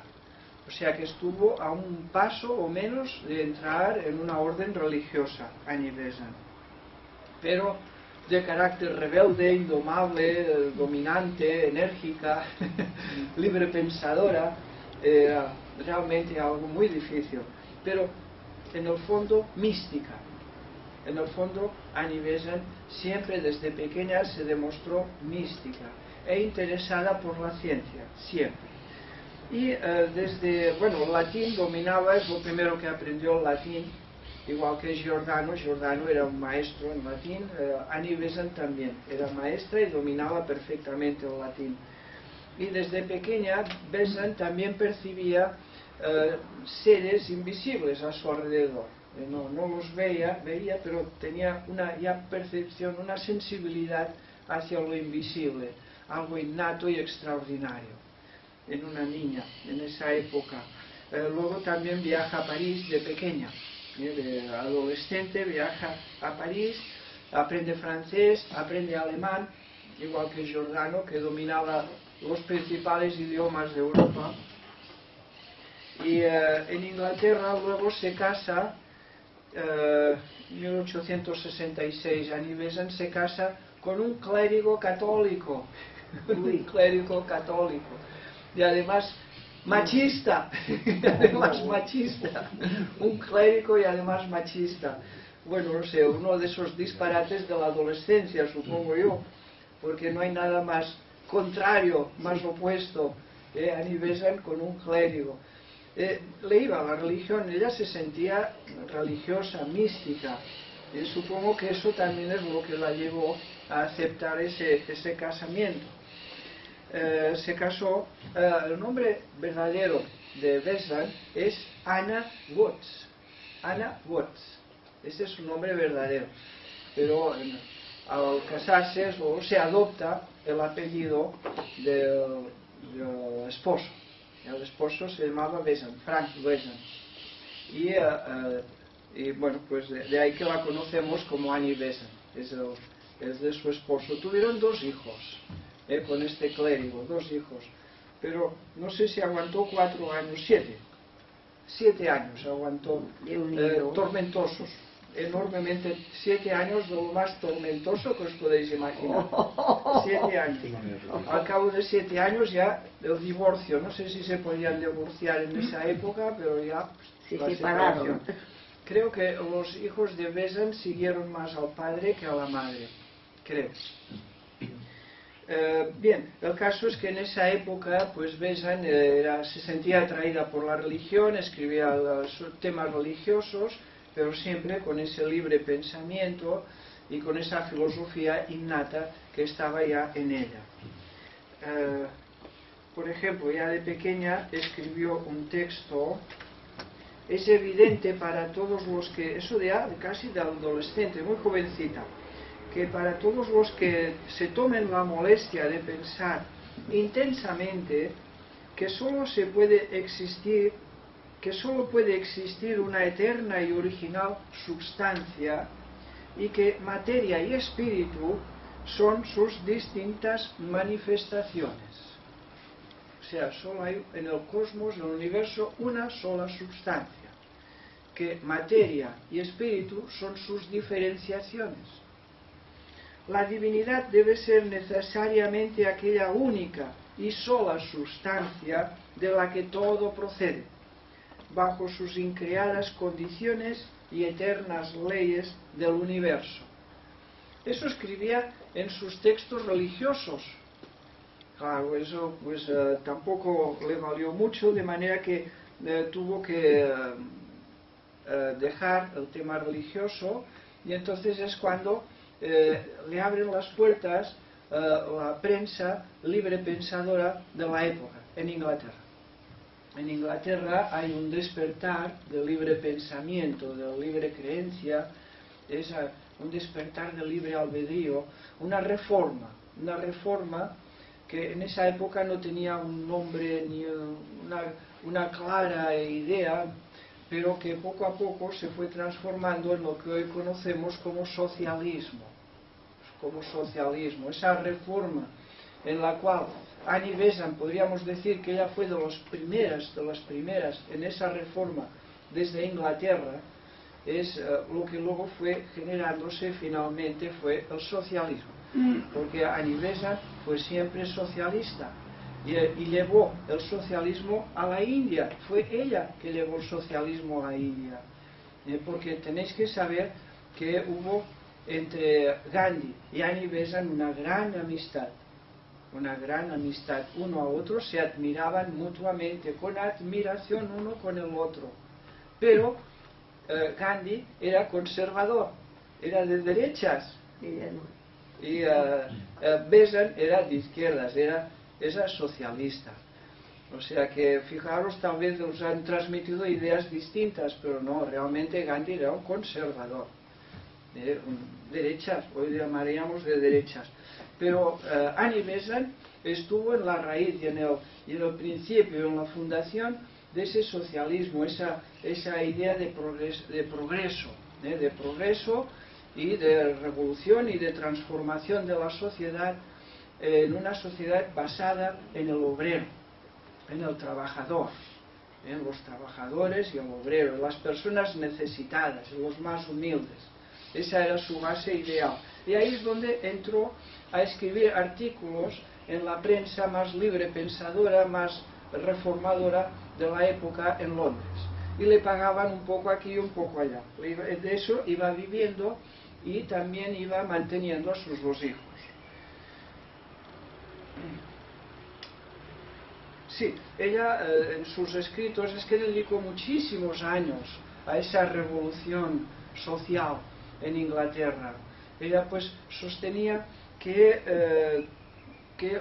O sea que estuvo a un paso o menos de entrar en una orden religiosa, Annie Besant. Pero de carácter rebelde, indomable, dominante, enérgica, libre pensadora, realmente algo muy difícil. Pero en el fondo mística. En el fondo Annie Besant siempre desde pequeña se demostró mística e interesada por la ciencia, siempre. Y desde, bueno, el latín dominaba, es lo primero que aprendió el latín, igual que Giordano. Giordano era un maestro en latín, Annie Besant también era maestra y dominaba perfectamente el latín. Y desde pequeña Besant también percibía seres invisibles a su alrededor. No los veía, pero tenía una ya percepción, una sensibilidad hacia lo invisible, algo innato y extraordinario en una niña en esa época. Luego también viaja a París de pequeña, de adolescente viaja a París, aprende francés, aprende alemán, igual que Giordano, que dominaba los principales idiomas de Europa. Y en Inglaterra luego se casa, 1866, Annie Besant se casa con un clérigo católico, un clérigo católico, y además machista, un clérigo y además machista. Bueno, no sé, uno de esos disparates de la adolescencia, supongo yo, porque no hay nada más contrario, más opuesto, Annie Besant con un clérigo. Le iba a la religión, ella se sentía religiosa, mística, y supongo que eso también es lo que la llevó a aceptar ese casamiento. Se casó, el nombre verdadero de Besant es Anna Watts, Anna Watts. Ese es su nombre verdadero. Pero al casarse se adopta el apellido del esposo. El esposo se llamaba Besant, Frank Besant. Y bueno, pues de ahí que la conocemos como Annie Besant. Es de su esposo. Tuvieron 2 hijos con este clérigo, 2 hijos. Pero no sé si aguantó 4 años, 7 años aguantó, tormentosos, enormemente, 7 años de lo más tormentoso que os podéis imaginar. 7 años. Al cabo de 7 años ya el divorcio, no sé si se podían divorciar en esa época, pero ya Se la separaron. separación. Creo que los hijos de Besant siguieron más al padre que a la madre, creo. Bien, el caso es que en esa época pues Besant se sentía atraída por la religión, escribía temas religiosos, pero siempre con ese libre pensamiento y con esa filosofía innata que estaba ya en ella. Por ejemplo, ya de pequeña escribió un texto. Es evidente para todos los que, eso de casi de adolescente, muy jovencita, que para todos los que se tomen la molestia de pensar intensamente que solo puede existir una eterna y original substancia y que materia y espíritu son sus distintas manifestaciones. O sea, solo hay en el cosmos, en el universo, una sola substancia, que materia y espíritu son sus diferenciaciones. La divinidad debe ser necesariamente aquella única y sola sustancia de la que todo procede, bajo sus increadas condiciones y eternas leyes del universo. Eso escribía en sus textos religiosos. Claro, eso pues tampoco le valió mucho, de manera que tuvo que dejar el tema religioso, y entonces es cuando le abren las puertas la prensa libre pensadora de la época en Inglaterra. En Inglaterra hay un despertar del libre pensamiento, de la libre creencia, es un despertar del libre albedrío, una reforma que en esa época no tenía un nombre ni una clara idea, pero que poco a poco se fue transformando en lo que hoy conocemos como socialismo. Esa reforma en la cual Annie Besant, podríamos decir que ella fue de las primeras en esa reforma desde Inglaterra, es lo que luego fue generándose finalmente fue el socialismo, porque Annie Besant fue siempre socialista y llevó el socialismo a la India. Fue ella que llevó el socialismo a la India, porque tenéis que saber que hubo entre Gandhi y Annie Besant una gran amistad, uno a otro, se admiraban mutuamente, con admiración uno con el otro, pero Gandhi era conservador, era de derechas, y Besant era de izquierdas, era socialista. O sea que, fijaros, tal vez nos han transmitido ideas distintas, pero no, realmente Gandhi era un conservador, derechas, hoy llamaríamos de derechas. Pero Annie Besant estuvo en la raíz y en el principio, en la fundación de ese socialismo, esa idea de progreso y de revolución y de transformación de la sociedad en una sociedad basada en el obrero, en el trabajador, en los trabajadores y el obrero, en las personas necesitadas, en los más humildes. Esa era su base ideal. Y ahí es donde entró a escribir artículos en la prensa más libre pensadora, más reformadora de la época en Londres. Y le pagaban un poco aquí y un poco allá. De eso iba viviendo y también iba manteniendo a sus 2 hijos. Sí, ella en sus escritos es que dedicó muchísimos años a esa revolución social en Inglaterra. Ella pues sostenía que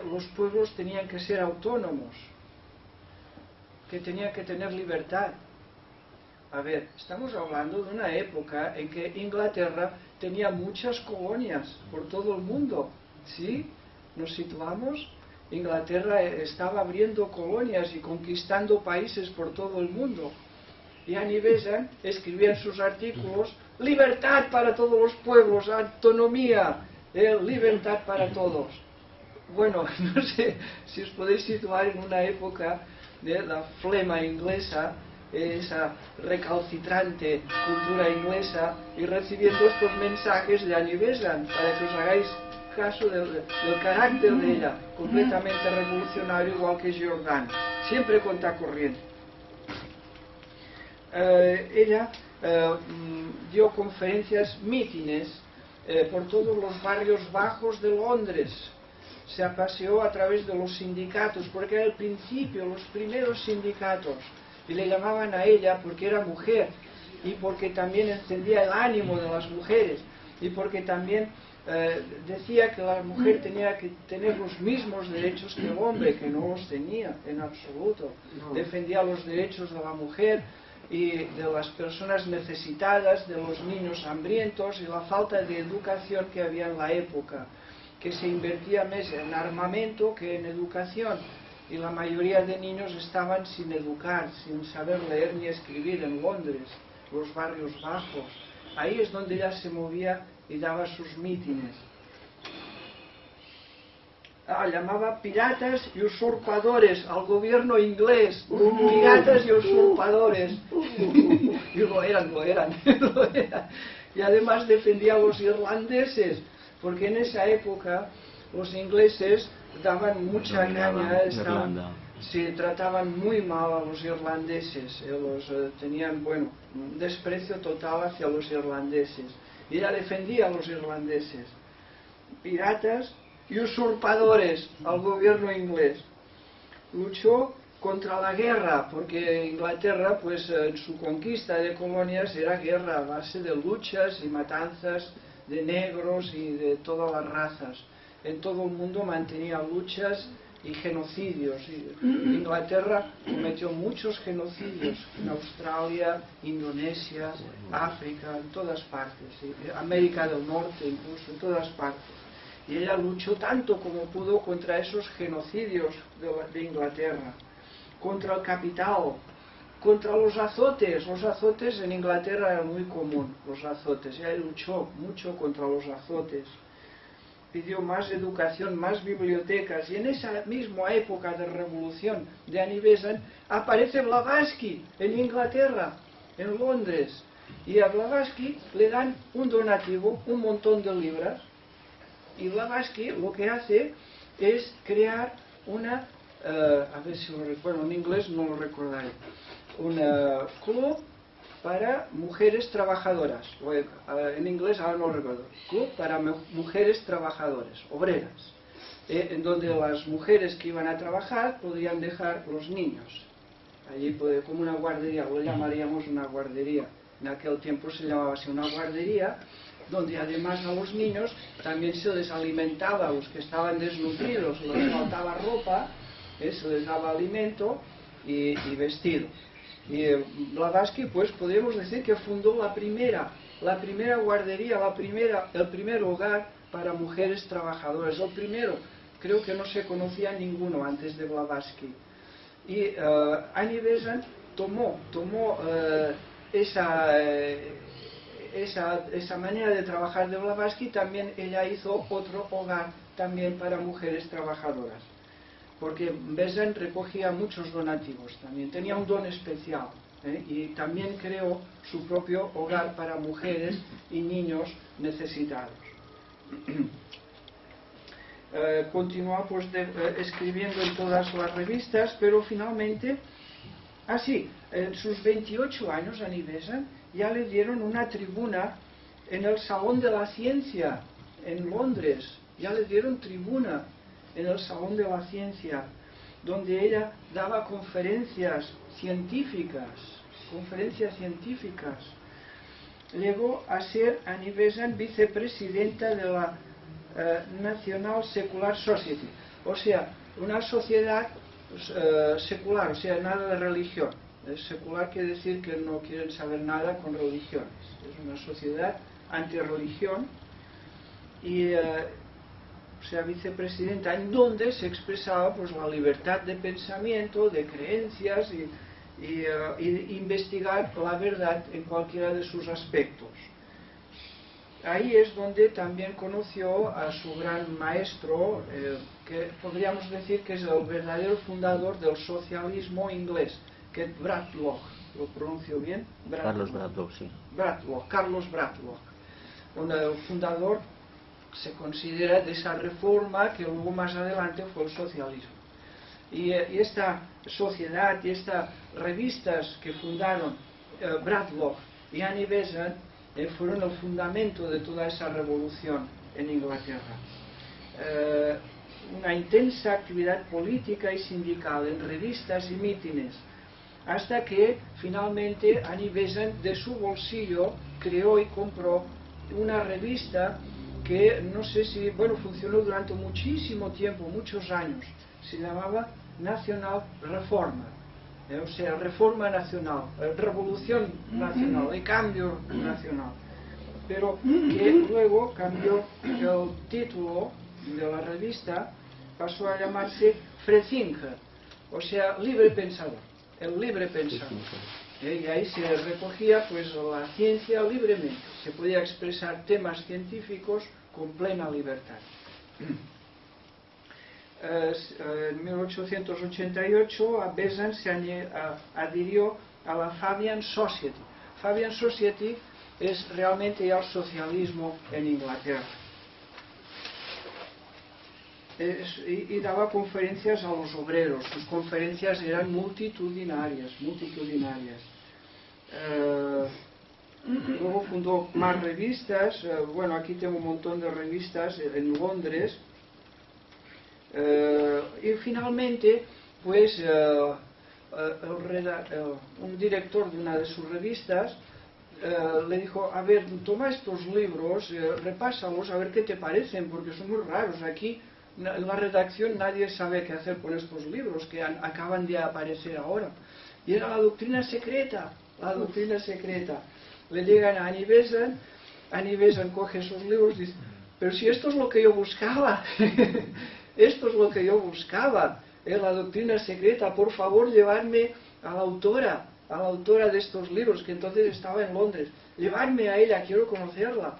los pueblos tenían que ser autónomos, que tenían que tener libertad, A ver, estamos hablando de una época en que Inglaterra tenía muchas colonias por todo el mundo, ¿sí? ¿Nos situamos? Inglaterra estaba abriendo colonias y conquistando países por todo el mundo. Y Annie Besant escribía en sus artículos: libertad para todos los pueblos, autonomía, libertad para todos. Bueno, no sé si os podéis situar en una época de la flema inglesa, esa recalcitrante cultura inglesa, y recibiendo estos mensajes de Annie Besant, para que os hagáis caso del carácter de ella, completamente revolucionario, igual que Giordano, siempre contracorriente. Ella dio conferencias, mítines, por todos los barrios bajos de Londres. Se paseó a través de los sindicatos, porque era el principio, los primeros sindicatos, y le llamaban a ella porque era mujer, y porque también encendía el ánimo de las mujeres, y porque también decía que la mujer tenía que tener los mismos derechos que el hombre, que no los tenía en absoluto. Defendía los derechos de la mujer y de las personas necesitadas, de los niños hambrientos y la falta de educación que había en la época, que se invertía más en armamento que en educación, y la mayoría de niños estaban sin educar, sin saber leer ni escribir en Londres, los barrios bajos. Ahí es donde ella se movía y daba sus mítines. Llamaba piratas y usurpadores al gobierno inglés, piratas y usurpadores. Y lo eran. Y además defendía a los irlandeses, porque en esa época los ingleses daban mucha caña, se trataban muy mal a los irlandeses, tenían, un desprecio total hacia los irlandeses, y ella defendía a los irlandeses, piratas y usurpadores al gobierno inglés. Luchó contra la guerra, porque Inglaterra, en su conquista de colonias, era guerra a base de luchas y matanzas de negros y de todas las razas. En todo el mundo mantenía luchas y genocidios. Inglaterra cometió muchos genocidios en Australia, Indonesia, África, en todas partes, América del Norte, incluso en todas partes. Y ella luchó tanto como pudo contra esos genocidios de Inglaterra, contra el capital, contra los azotes. Los azotes en Inglaterra eran muy común, los azotes. Ella luchó mucho contra los azotes. Pidió más educación, más bibliotecas, y en esa misma época de revolución de Annie Besant aparece Blavatsky en Inglaterra, en Londres, y a Blavatsky le dan un donativo, un montón de libras, y Blavatsky lo que hace es crear una, a ver si lo recuerdo, en inglés no lo recordaré, un club para mujeres trabajadoras, en inglés ahora no lo recuerdo, club para mujeres trabajadoras, obreras, en donde las mujeres que iban a trabajar podían dejar los niños, allí como una guardería, lo llamaríamos una guardería, en aquel tiempo se llamaba así una guardería, donde además a los niños también se les alimentaba, a los que estaban desnutridos, les faltaba ropa, se les daba alimento y vestido. Y Blavatsky, podemos decir que fundó la primera guardería, el primer hogar para mujeres trabajadoras. El primero, creo que no se conocía ninguno antes de Blavatsky. Y Annie Besant tomó esa manera de trabajar de Blavatsky. También ella hizo otro hogar también para mujeres trabajadoras, porque Besant recogía muchos donativos también, tenía un don especial, y también creó su propio hogar para mujeres y niños necesitados. Continuó escribiendo en todas las revistas, pero finalmente, en sus 28 años, Annie Besant, ya le dieron una tribuna en el Salón de la Ciencia, en Londres, ya le dieron tribuna en el Salón de la Ciencia, donde ella daba conferencias científicas. Llegó a ser Annie Besant vicepresidenta de la National Secular Society, o sea, una sociedad secular, o sea, nada de religión, Secular quiere decir que no quieren saber nada con religiones. Es una sociedad antirreligión y sea vicepresidenta en donde se expresaba pues la libertad de pensamiento, de creencias y investigar la verdad en cualquiera de sus aspectos. Ahí es donde también conoció a su gran maestro, que podríamos decir que es el verdadero fundador del socialismo inglés, que es Bradlaugh. ¿Lo pronuncio bien? Carlos Bradlaugh, sí. Carlos Bradlaugh. El fundador se considera de esa reforma que luego más adelante fue el socialismo. Y esta sociedad y estas revistas que fundaron Bradlaugh y Annie Besant fueron el fundamento de toda esa revolución en Inglaterra. Una intensa actividad política y sindical en revistas y mítines, hasta que finalmente Annie Besant de su bolsillo creó y compró una revista que no sé si, bueno, funcionó durante muchísimo tiempo, muchos años. Se llamaba National Reforma, o sea, Reforma Nacional, Revolución Nacional, el cambio nacional. Pero que luego cambió el título de la revista, pasó a llamarse Freethinker, o sea, libre pensador, el libre pensador. Y ahí se recogía pues la ciencia libremente, se podía expresar temas científicos con plena libertad. En 1888 a Besant se adhirió a la Fabian Society. Fabian Society es realmente ya el socialismo en Inglaterra. Y daba conferencias a los obreros. Sus conferencias eran multitudinarias. Luego fundó más revistas. Bueno, aquí tengo un montón de revistas en Londres. Y finalmente, pues, un director de una de sus revistas le dijo: a ver, toma estos libros, repásalos, a ver qué te parecen, porque son muy raros. Aquí en la redacción nadie sabe qué hacer con estos libros que acaban de aparecer ahora. Y era la doctrina secreta, Le llegan a Annie Besant coge esos libros y dice: pero si esto es lo que yo buscaba, esto es lo que yo buscaba, la doctrina secreta, por favor llevarme a la autora de estos libros, que entonces estaba en Londres, llevarme a ella, quiero conocerla.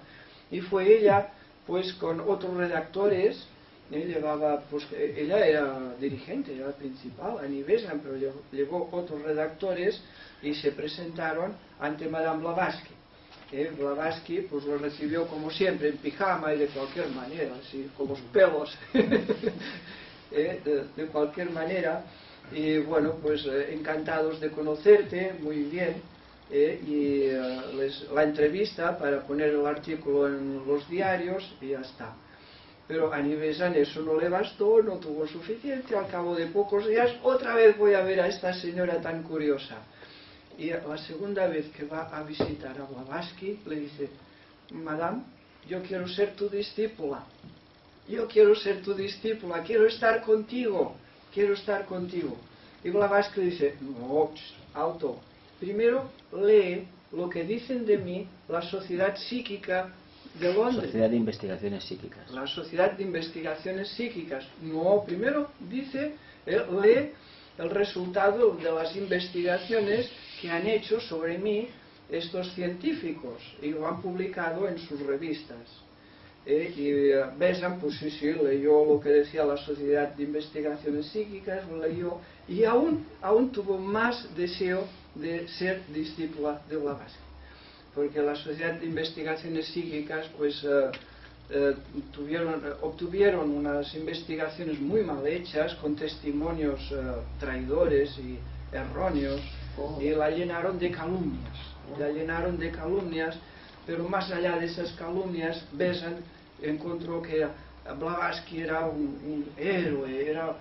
Y fue ella, pues con otros redactores, ella era dirigente, era principal, Annie Besant, pero llevó otros redactores y se presentaron ante Madame Blavatsky. Blavatsky pues lo recibió como siempre, en pijama y de cualquier manera, así, con los pelos, de cualquier manera. Y bueno, pues encantados de conocerte, muy bien, y la entrevista para poner el artículo en los diarios y ya está. Pero a Annie Besant eso no le bastó, no tuvo suficiente. Al cabo de pocos días, otra vez voy a ver a esta señora tan curiosa. Y la segunda vez que va a visitar a Blavatsky, le dice: Madame, yo quiero ser tu discípula. Quiero estar contigo. Y Blavatsky dice: no, alto. Primero lee lo que dicen de mí la Sociedad Psíquica de Londres. Sociedad de Investigaciones Psíquicas. La Sociedad de Investigaciones Psíquicas. No, primero dice, lee el resultado de las investigaciones que han hecho sobre mí estos científicos y lo han publicado en sus revistas. Y Besant, pues sí, leyó lo que decía la Sociedad de Investigaciones Psíquicas, lo leyó y aún tuvo más deseo de ser discípula de Blavatsky, porque la Sociedad de Investigaciones Psíquicas pues obtuvieron unas investigaciones muy mal hechas, con testimonios traidores y erróneos, y la llenaron de calumnias, pero más allá de esas calumnias, Besant encontró que Blavatsky era un héroe, era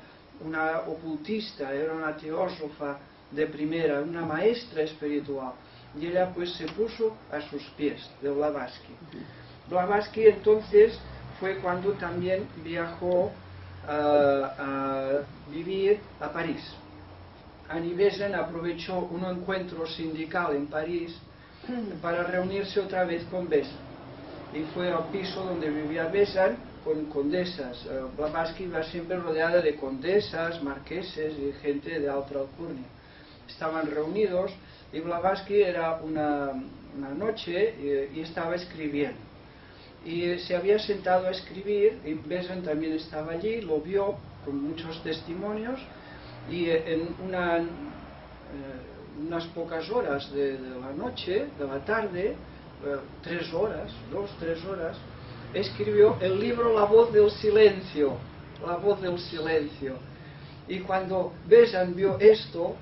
una ocultista, era una teósofa de primera, una maestra espiritual, y ella pues se puso a sus pies de Blavatsky. Blavatsky entonces fue cuando también viajó a vivir a París. Annie Besant aprovechó un encuentro sindical en París para reunirse otra vez con Besant. Y fue al piso donde vivía Besant con condesas. Blavatsky iba siempre rodeada de condesas, marqueses y gente de alta alcurnia. Estaban reunidos y Blavatsky era una noche y estaba escribiendo. Y se había sentado a escribir y Besant también estaba allí, lo vio con muchos testimonios y en unas pocas horas de la noche, de la tarde, 3 horas, 2-3 horas, escribió el libro La voz del silencio, La voz del silencio. Y cuando Besant vio esto,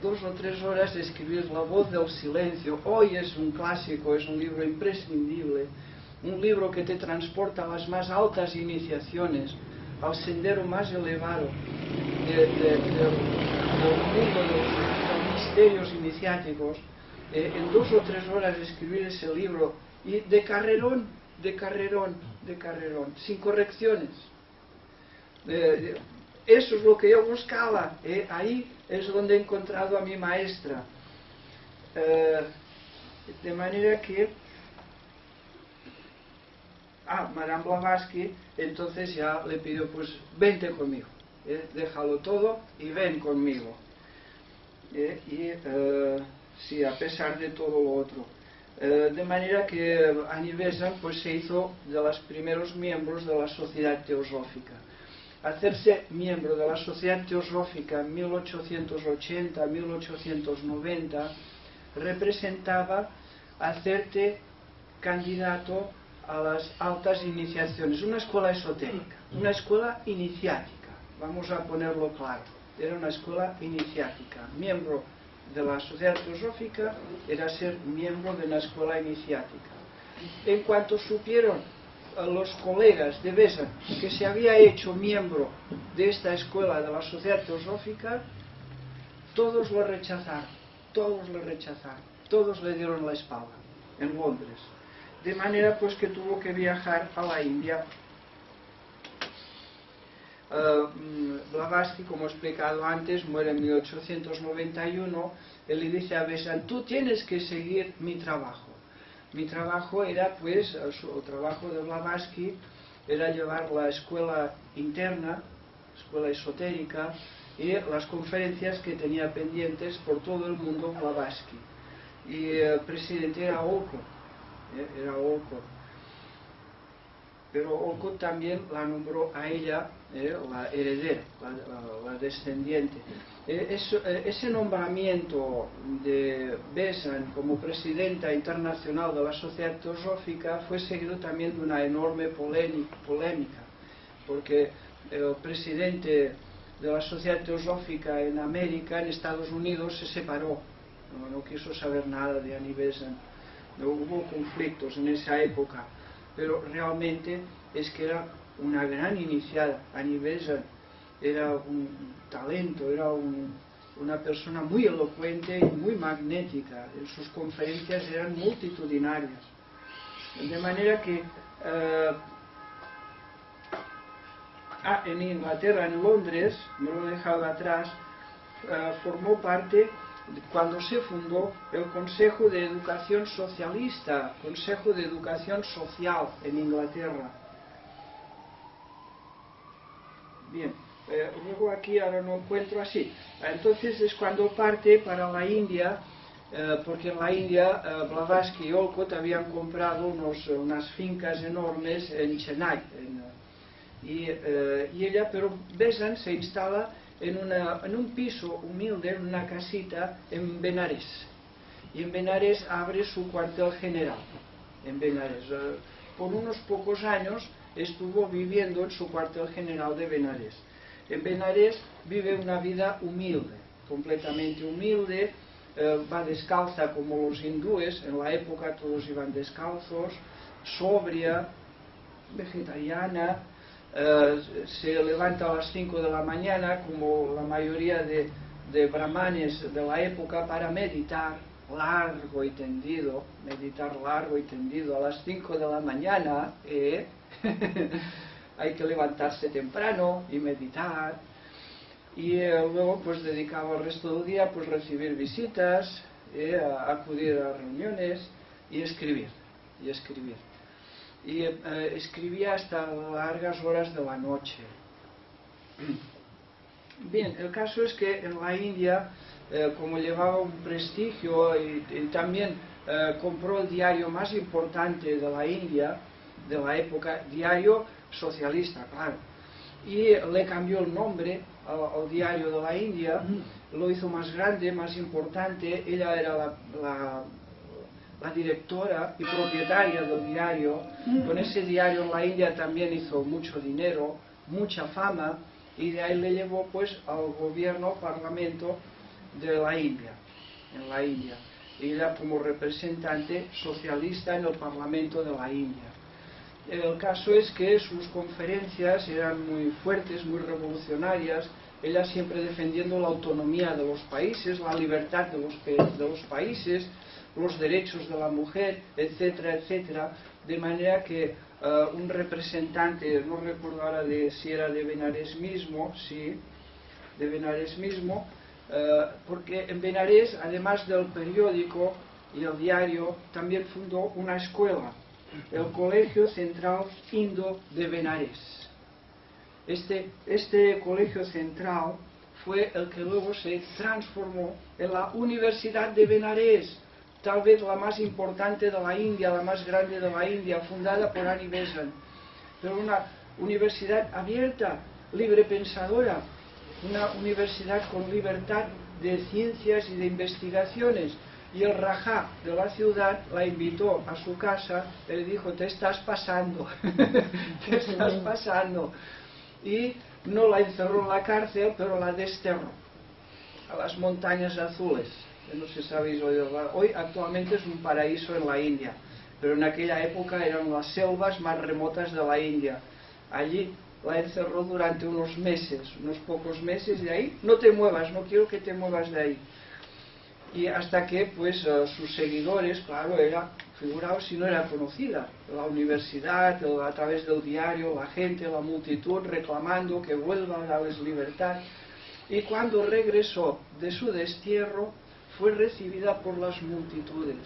2 o 3 horas de escribir La voz del silencio, hoy es un clásico, es un libro imprescindible, un libro que te transporta a las más altas iniciaciones, al sendero más elevado del mundo de los misterios iniciáticos. En 2 o 3 horas de escribir ese libro, y de carrerón, sin correcciones. Eso es lo que yo buscaba. Ahí es donde he encontrado a mi maestra. De manera que Madame Blavatsky entonces ya le pidió, pues vente conmigo, déjalo todo y ven conmigo. Sí, a pesar de todo lo otro. De manera que Annie Besant pues se hizo de los primeros miembros de la Sociedad Teosófica. Hacerse miembro de la Sociedad Teosófica en 1880-1890 representaba hacerte candidato a las altas iniciaciones, una escuela esotérica, una escuela iniciática, vamos a ponerlo claro, era una escuela iniciática. Miembro de la Sociedad Teosófica era ser miembro de una escuela iniciática. En cuanto supieron los colegas de Besant que se había hecho miembro de esta escuela de la Sociedad Teosófica, todos lo rechazaron, todos le dieron la espalda en Londres. De manera pues que tuvo que viajar a la India. Blavatsky, como he explicado antes, muere en 1891. Él le dice a Besant: tú tienes que seguir mi trabajo. Mi trabajo era, pues, el trabajo de Blavatsky era llevar la escuela interna, escuela esotérica, y las conferencias que tenía pendientes por todo el mundo Blavatsky. Y el presidente era Olcott. Pero Olcott también la nombró a ella la heredera, la descendiente. Ese nombramiento de Besant como presidenta internacional de la Sociedad Teosófica fue seguido también de una enorme polémica, porque el presidente de la Sociedad Teosófica en América, en Estados Unidos, se separó, no quiso saber nada de Annie Besant. No hubo conflictos en esa época, pero realmente es que era una gran iniciada. Annie Besant era un talento, era una persona muy elocuente y muy magnética. Sus conferencias eran multitudinarias. De manera que en Inglaterra, en Londres, me lo he dejado atrás, formó parte cuando se fundó el Consejo de Educación Socialista, Consejo de Educación Social en Inglaterra. Bien, luego aquí ahora no encuentro así. Entonces es cuando parte para la India, porque en la India Blavatsky y Olcott habían comprado unas fincas enormes en Chennai. Y ella, pero Besant se instala en un piso humilde, en una casita en Benares. Y en Benares abre su cuartel general. En Benares. Por unos pocos años estuvo viviendo en su cuartel general de Benares. En Benares vive una vida humilde, completamente humilde. Va descalza como los hindúes, en la época todos iban descalzos, sobria, vegetariana. Se levanta a las 5 de la mañana, como la mayoría de brahmanes de la época, para meditar largo y tendido. A las 5 de la mañana hay que levantarse temprano y meditar. y luego pues dedicaba el resto del día pues recibir visitas, a acudir a reuniones y escribir. Y escribía hasta largas horas de la noche. Bien, el caso es que en la India, como llevaba un prestigio y también compró el diario más importante de la India, de la época, diario socialista, claro, y le cambió el nombre al diario de la India, lo hizo más grande, más importante. Ella era la directora y propietaria del diario. Con ese diario en la India también hizo mucho dinero, mucha fama, y de ahí le llevó pues al gobierno, parlamento de la India, en la India. Ella como representante socialista en el parlamento de la India. El caso es que sus conferencias eran muy fuertes, muy revolucionarias, ella siempre defendiendo la autonomía de los países, la libertad de los países, los derechos de la mujer, etcétera, etcétera, de manera que un representante, no recuerdo ahora si era de Benares mismo, sí, de Benares mismo, porque en Benares, además del periódico y el diario, también fundó una escuela, el Colegio Central Indo de Benares. Este colegio central fue el que luego se transformó en la Universidad de Benares, tal vez la más importante de la India, la más grande de la India, fundada por Annie Besant. Pero una universidad abierta, libre pensadora, una universidad con libertad de ciencias y de investigaciones. Y el Rajá de la ciudad la invitó a su casa y le dijo: te estás pasando, te estás pasando. Y no la encerró en la cárcel, pero la desterró a las montañas azules. No sé si habéis oído hablar. Hoy actualmente es un paraíso en la India, pero en aquella época eran las selvas más remotas de la India. Allí la encerró durante unos meses, unos pocos meses, y de ahí no te muevas, no quiero que te muevas de ahí. Y hasta que pues sus seguidores, claro, figuraos si no era conocida, la universidad, a través del diario, la gente, la multitud reclamando que vuelva a darles libertad. Y cuando regresó de su destierro, fue recibida por las multitudes.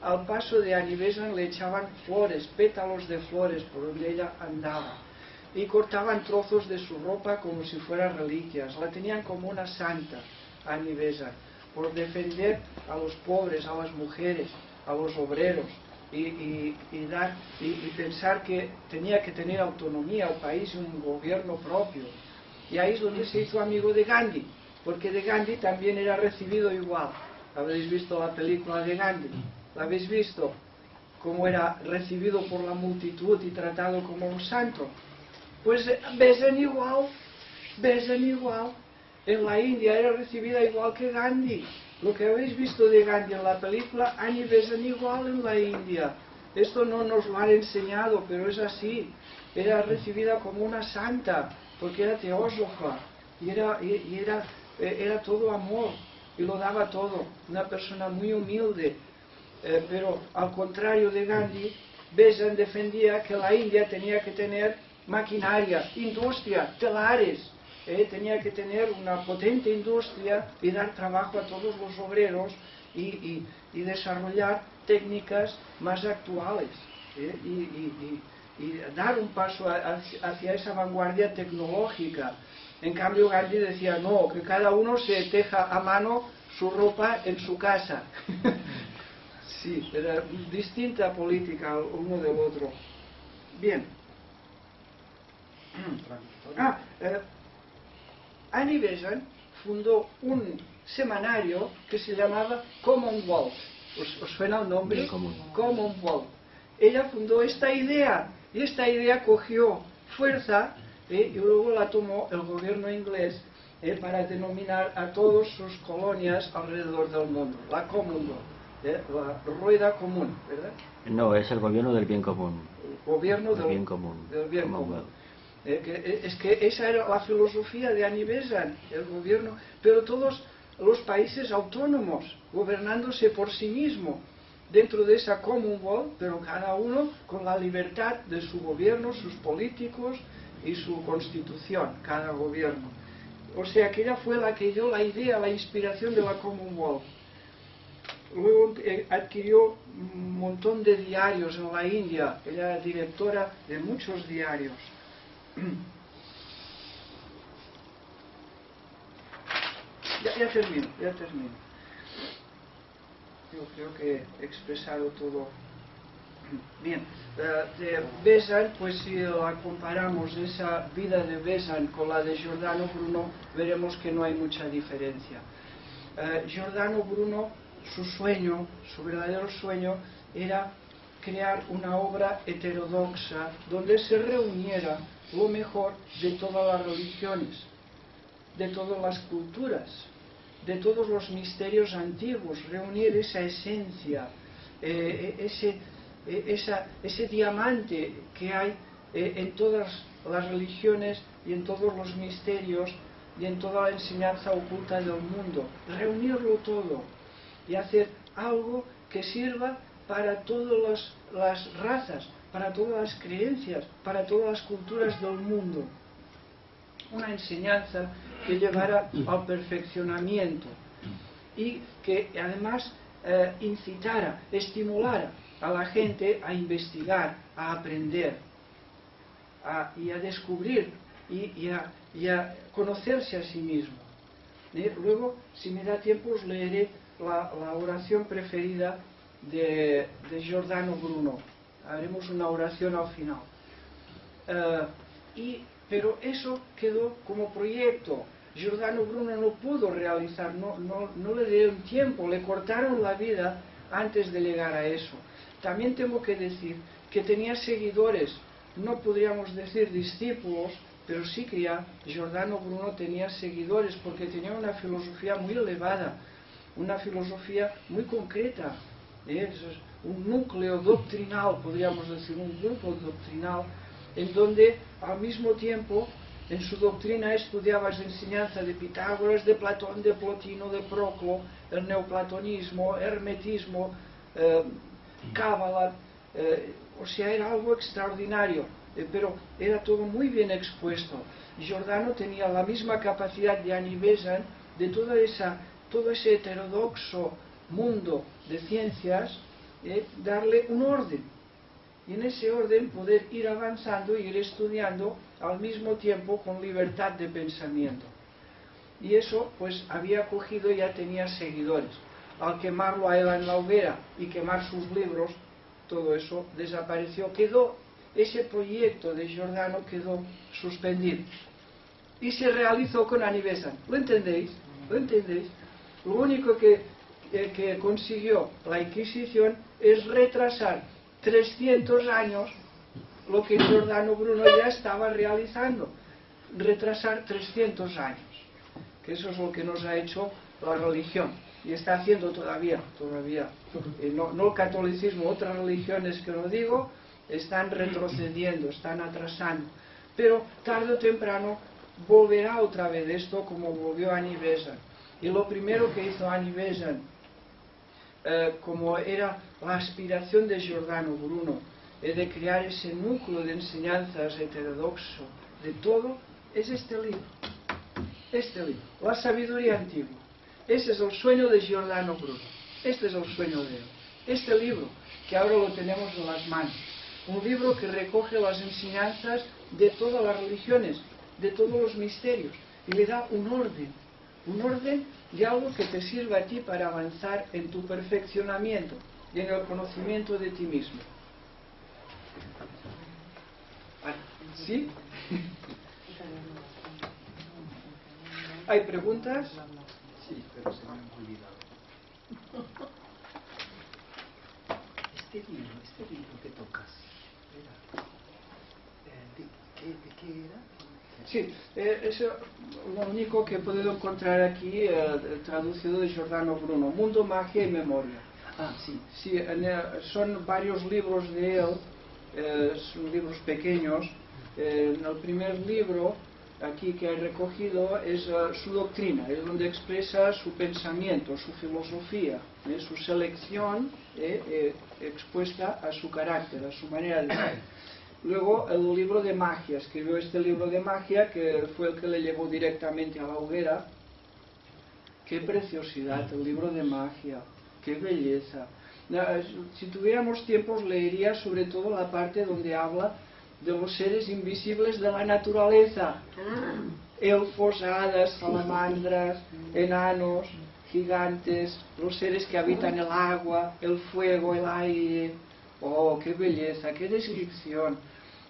Al paso de Annie Besant le echaban flores, pétalos de flores por donde ella andaba, y cortaban trozos de su ropa como si fueran reliquias. La tenían como una santa, Annie Besant, por defender a los pobres, a las mujeres, a los obreros, y pensar que tenía que tener autonomía el país y un gobierno propio. Y ahí es donde se hizo amigo de Gandhi, porque de Gandhi también era recibido igual. ¿Habéis visto la película de Gandhi? ¿La habéis visto? Cómo era recibido por la multitud y tratado como un santo. Pues Besant igual. En la India era recibida igual que Gandhi. Lo que habéis visto de Gandhi en la película, Annie Besant igual en la India. Esto no nos lo han enseñado, pero es así. Era recibida como una santa, porque era teósofa, y era todo amor, y lo daba todo. Una persona muy humilde. Pero al contrario de Gandhi, Besant defendía que la India tenía que tener maquinaria, industria, telares. Tenía que tener una potente industria y dar trabajo a todos los obreros y desarrollar técnicas más actuales, y dar un paso hacia esa vanguardia tecnológica. En cambio Gandhi decía no, que cada uno se teja a mano su ropa en su casa. Sí, era distinta política uno del otro. Bien. Annie Besant fundó un semanario que se llamaba Commonwealth. ¿Os suena el nombre? Commonwealth. Ella fundó esta idea, y esta idea cogió fuerza, y luego la tomó el gobierno inglés para denominar a todas sus colonias alrededor del mundo, la Commonwealth, la rueda común, ¿verdad? No, es el gobierno del bien común. El gobierno del bien común. Del bien común. Es que esa era la filosofía de Annie Besant, el gobierno, pero todos los países autónomos, gobernándose por sí mismo, dentro de esa Commonwealth, pero cada uno con la libertad de su gobierno, sus políticos y su constitución, cada gobierno. O sea que ella fue la que dio la idea, la inspiración de la Commonwealth. Luego adquirió un montón de diarios en la India. Ella era directora de muchos diarios. Ya termino. Yo creo que he expresado todo bien. De Besan, pues si la comparamos esa vida de Besan con la de Giordano Bruno, veremos que no hay mucha diferencia. Giordano Bruno, su sueño, su verdadero sueño, era crear una obra heterodoxa donde se reuniera lo mejor de todas las religiones, de todas las culturas, de todos los misterios antiguos, reunir esa esencia, ese diamante que hay en todas las religiones y en todos los misterios y en toda la enseñanza oculta del mundo, reunirlo todo y hacer algo que sirva para todas las razas, para todas las creencias, para todas las culturas del mundo. Una enseñanza que llevara al perfeccionamiento y que además incitara, estimulara a la gente a investigar, a aprender y a descubrir y a conocerse a sí mismo. Luego, si me da tiempo, os leeré la oración preferida de Giordano Bruno. Haremos una oración al final. Pero eso quedó como proyecto. Giordano Bruno no pudo realizar, no le dieron tiempo, le cortaron la vida antes de llegar a eso. También tengo que decir que tenía seguidores, no podríamos decir discípulos, pero sí que ya Giordano Bruno tenía seguidores porque tenía una filosofía muy elevada, una filosofía muy concreta, un núcleo doctrinal, podríamos decir, un grupo doctrinal, en donde al mismo tiempo en su doctrina estudiaba las enseñanzas de Pitágoras, de Platón, de Plotino, de Proclo, el neoplatonismo, hermetismo, Cábala, o sea, era algo extraordinario, pero era todo muy bien expuesto. Giordano tenía la misma capacidad de Annie Besant, de todo ese heterodoxo mundo de ciencias, darle un orden. Y en ese orden poder ir avanzando y ir estudiando al mismo tiempo con libertad de pensamiento. Y eso pues había cogido y ya tenía seguidores. Al quemarlo a él en la hoguera y quemar sus libros, todo eso desapareció. Ese proyecto de Giordano quedó suspendido. Y se realizó con Annie Besant. ¿Lo entendéis? ¿Lo entendéis? Lo único que consiguió la Inquisición es retrasar 300 años lo que Giordano Bruno ya estaba realizando. Retrasar 300 años. Que eso es lo que nos ha hecho la religión. Y está haciendo todavía. No el catolicismo, otras religiones que lo digo, están retrocediendo, están atrasando. Pero tarde o temprano volverá otra vez esto como volvió Annie Besant. Y lo primero que hizo Annie Besant, como era la aspiración de Giordano Bruno, de crear ese núcleo de enseñanzas heterodoxo de todo, es este libro. Este libro, la sabiduría antigua. Ese es el sueño de Giordano Bruno. Este es el sueño de él. Este libro, que ahora lo tenemos en las manos. Un libro que recoge las enseñanzas de todas las religiones, de todos los misterios, y le da un orden de algo que te sirva a ti para avanzar en tu perfeccionamiento y en el conocimiento de ti mismo. ¿Sí? ¿Hay preguntas? Sí, pero se me han olvidado. Este libro que tocas, ¿de qué era? Sí, es lo único que he podido encontrar aquí, traducido de Giordano Bruno, Mundo, Magia y Memoria. Ah, sí. Sí, son varios libros de él, son libros pequeños. En el primer libro, aquí que he recogido, es su doctrina, es donde expresa su pensamiento, su filosofía, su selección expuesta a su carácter, a su manera de ser. Luego el libro de magia, escribió este libro de magia que fue el que le llevó directamente a la hoguera. Qué preciosidad, el libro de magia, qué belleza. Si tuviéramos tiempo os leería sobre todo la parte donde habla de los seres invisibles de la naturaleza. Elfos, hadas, salamandras, enanos, gigantes, los seres que habitan el agua, el fuego, el aire. Oh, qué belleza, qué descripción.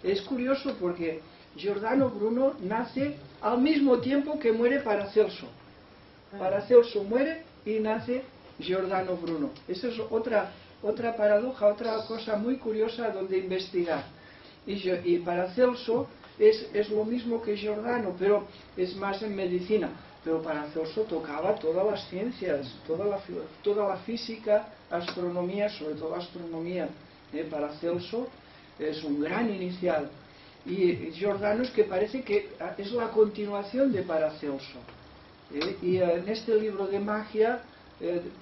Es curioso porque Giordano Bruno nace al mismo tiempo que muere Paracelso. Paracelso muere y nace Giordano Bruno. Esa es otra paradoja, otra cosa muy curiosa donde investigar. Y Paracelso es lo mismo que Giordano, pero es más en medicina. Pero Paracelso tocaba todas las ciencias, toda la física, astronomía, sobre todo astronomía. Paracelso es un gran inicial. Y Giordano es que parece que es la continuación de Paracelso. Y en este libro de magia,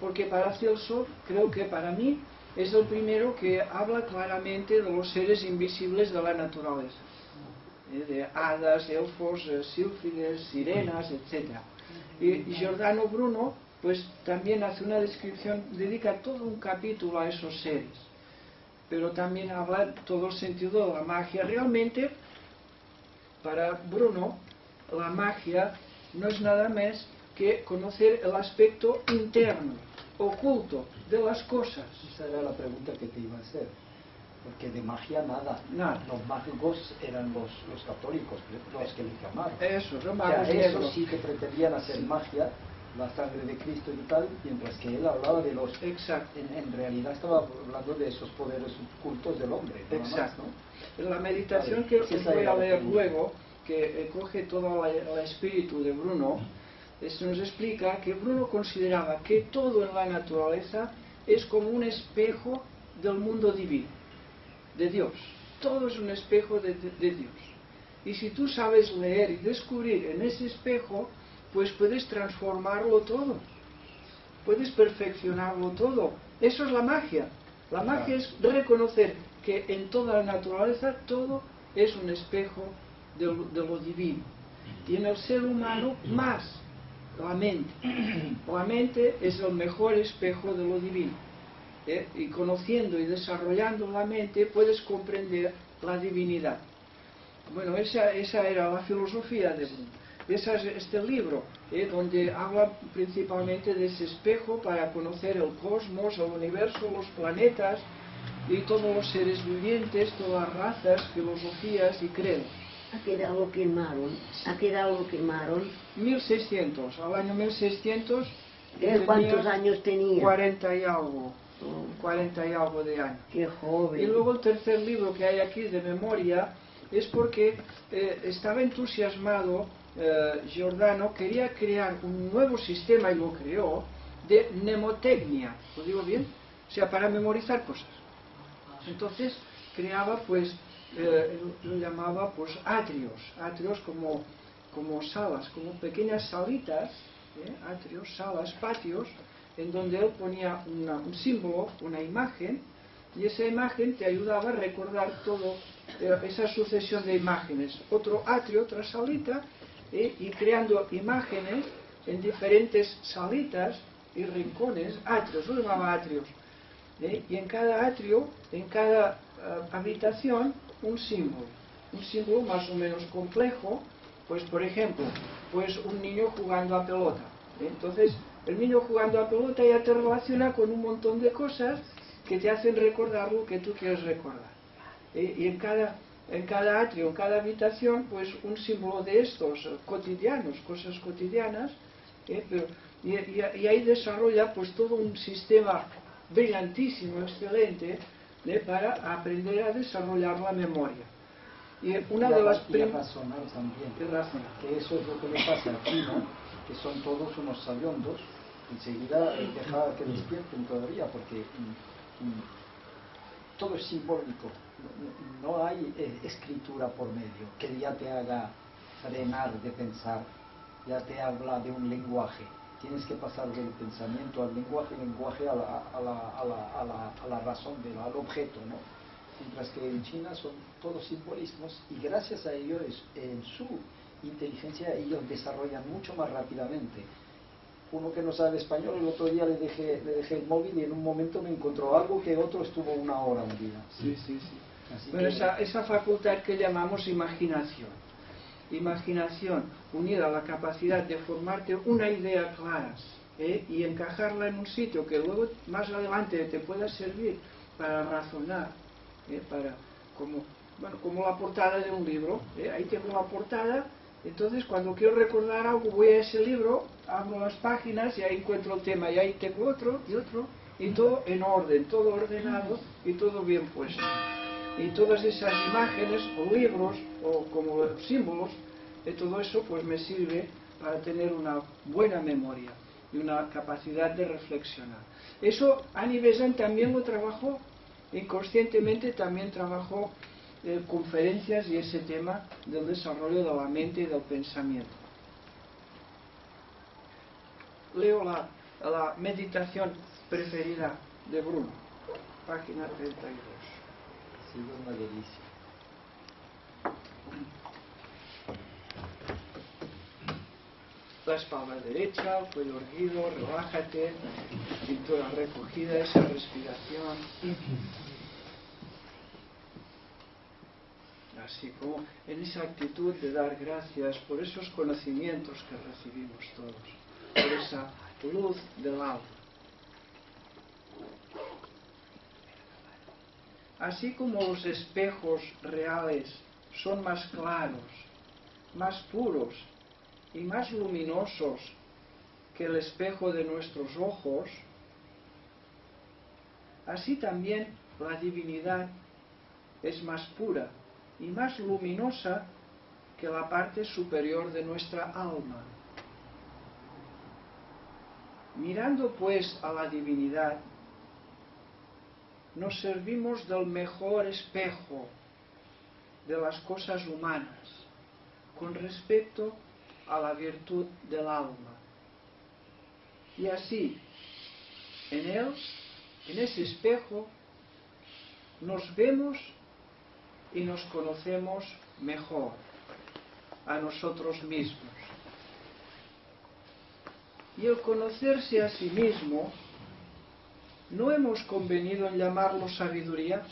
porque Paracelso, creo que para mí, es el primero que habla claramente de los seres invisibles de la naturaleza. De hadas, elfos, sílfides, sirenas, etc. Y Giordano Bruno, pues también hace una descripción, dedica todo un capítulo a esos seres. Pero también habla todo el sentido de la magia. Realmente, para Bruno, la magia no es nada más que conocer el aspecto interno, oculto de las cosas. Esa era la pregunta que te iba a hacer. Porque de magia nada. Los mágicos eran los católicos, los que le llamaron. Eso, son O magos sea, negros. esos sí que pretendían hacer magia, la sangre de Cristo y tal, mientras que él hablaba de los... Exacto. En realidad estaba hablando de esos poderes ocultos del hombre. Exacto. Más, ¿no? En la meditación que os voy a leer luego, que coge todo el espíritu de Bruno, se nos explica que Bruno consideraba que todo en la naturaleza es como un espejo del mundo divino, de Dios. Todo es un espejo de Dios. Y si tú sabes leer y descubrir en ese espejo, pues puedes transformarlo todo. Puedes perfeccionarlo todo. Eso es la magia. La magia es reconocer que en toda la naturaleza todo es un espejo de lo divino. Y en el ser humano más la mente. La mente es el mejor espejo de lo divino. Y conociendo y desarrollando la mente puedes comprender la divinidad. Bueno, esa era la filosofía de Bruno. Ese es este libro, donde habla principalmente de ese espejo para conocer el cosmos, el universo, los planetas y todos los seres vivientes, todas las razas, filosofías y credos. ¿A qué edad lo quemaron? ¿A qué edad lo quemaron? 1600, al año 1600. ¿Cuántos años tenía? 40 y algo. 40 y algo de años. Qué joven. Y luego el tercer libro que hay aquí de memoria es porque estaba entusiasmado Giordano, quería crear un nuevo sistema, y lo creó, de mnemotecnia. ¿Lo digo bien? O sea, para memorizar cosas. Entonces creaba, pues, lo llamaba, pues, atrios como salas, como pequeñas salitas, atrios, salas, patios, en donde él ponía un símbolo, una imagen, y esa imagen te ayudaba a recordar todo, esa sucesión de imágenes. Otro atrio, otra salita, y creando imágenes en diferentes salitas y rincones, atrios, lo llamaba atrios. Y en cada atrio, en cada habitación, un símbolo más o menos complejo, pues por ejemplo, pues un niño jugando a pelota. Entonces, el niño jugando a pelota ya te relaciona con un montón de cosas que te hacen recordar lo que tú quieres recordar. Y en cada atrio, en cada habitación, pues un símbolo de estos cotidianos, cosas cotidianas, y ahí desarrolla pues todo un sistema brillantísimo, excelente, para aprender a desarrollar la memoria. Y una de las y a razonar también. Y razonar. Que eso es lo que le pasa aquí, ¿no? Que son todos unos sabiondos. Enseguida deja que despierten todavía, porque todo es simbólico. No hay escritura por medio que ya te haga frenar de pensar, ya te habla de un lenguaje. Tienes que pasar del pensamiento al lenguaje a la razón, al objeto, ¿no? mientras que en China son todos simbolismos y gracias a ello en su inteligencia ellos desarrollan mucho más rápidamente. Uno que no sabe español, el otro día le dejé el móvil y en un momento me encontró algo que otro estuvo 1 hora un día. Sí, sí, sí. Así Bueno, que- esa facultad que llamamos imaginación. Imaginación unida a la capacidad de formarte una idea clara y encajarla en un sitio que luego más adelante te pueda servir para razonar, como la portada de un libro. Ahí tengo la portada, entonces cuando quiero recordar algo voy a ese libro, abro las páginas y ahí encuentro el tema, y ahí tengo otro y otro, y todo en orden, todo ordenado y todo bien puesto. Y todas esas imágenes o libros o como símbolos, todo eso pues me sirve para tener una buena memoria y una capacidad de reflexionar. Eso Annie Besant también lo trabajó, inconscientemente también trabajó conferencias y ese tema del desarrollo de la mente y del pensamiento. Leo la meditación preferida de Bruno, página 32. Ha sido una delicia. La espalda derecha, el cuello erguido, relájate, cintura recogida, esa respiración. Así como en esa actitud de dar gracias por esos conocimientos que recibimos todos, por esa luz del alma. Así como los espejos reales son más claros, más puros y más luminosos que el espejo de nuestros ojos, así también la divinidad es más pura y más luminosa que la parte superior de nuestra alma. Mirando pues a la divinidad, nos servimos del mejor espejo de las cosas humanas con respecto a la virtud del alma. Y así, en él, en ese espejo, nos vemos y nos conocemos mejor a nosotros mismos. Y el conocerse a sí mismo, ¿no hemos convenido en llamarlo sabiduría?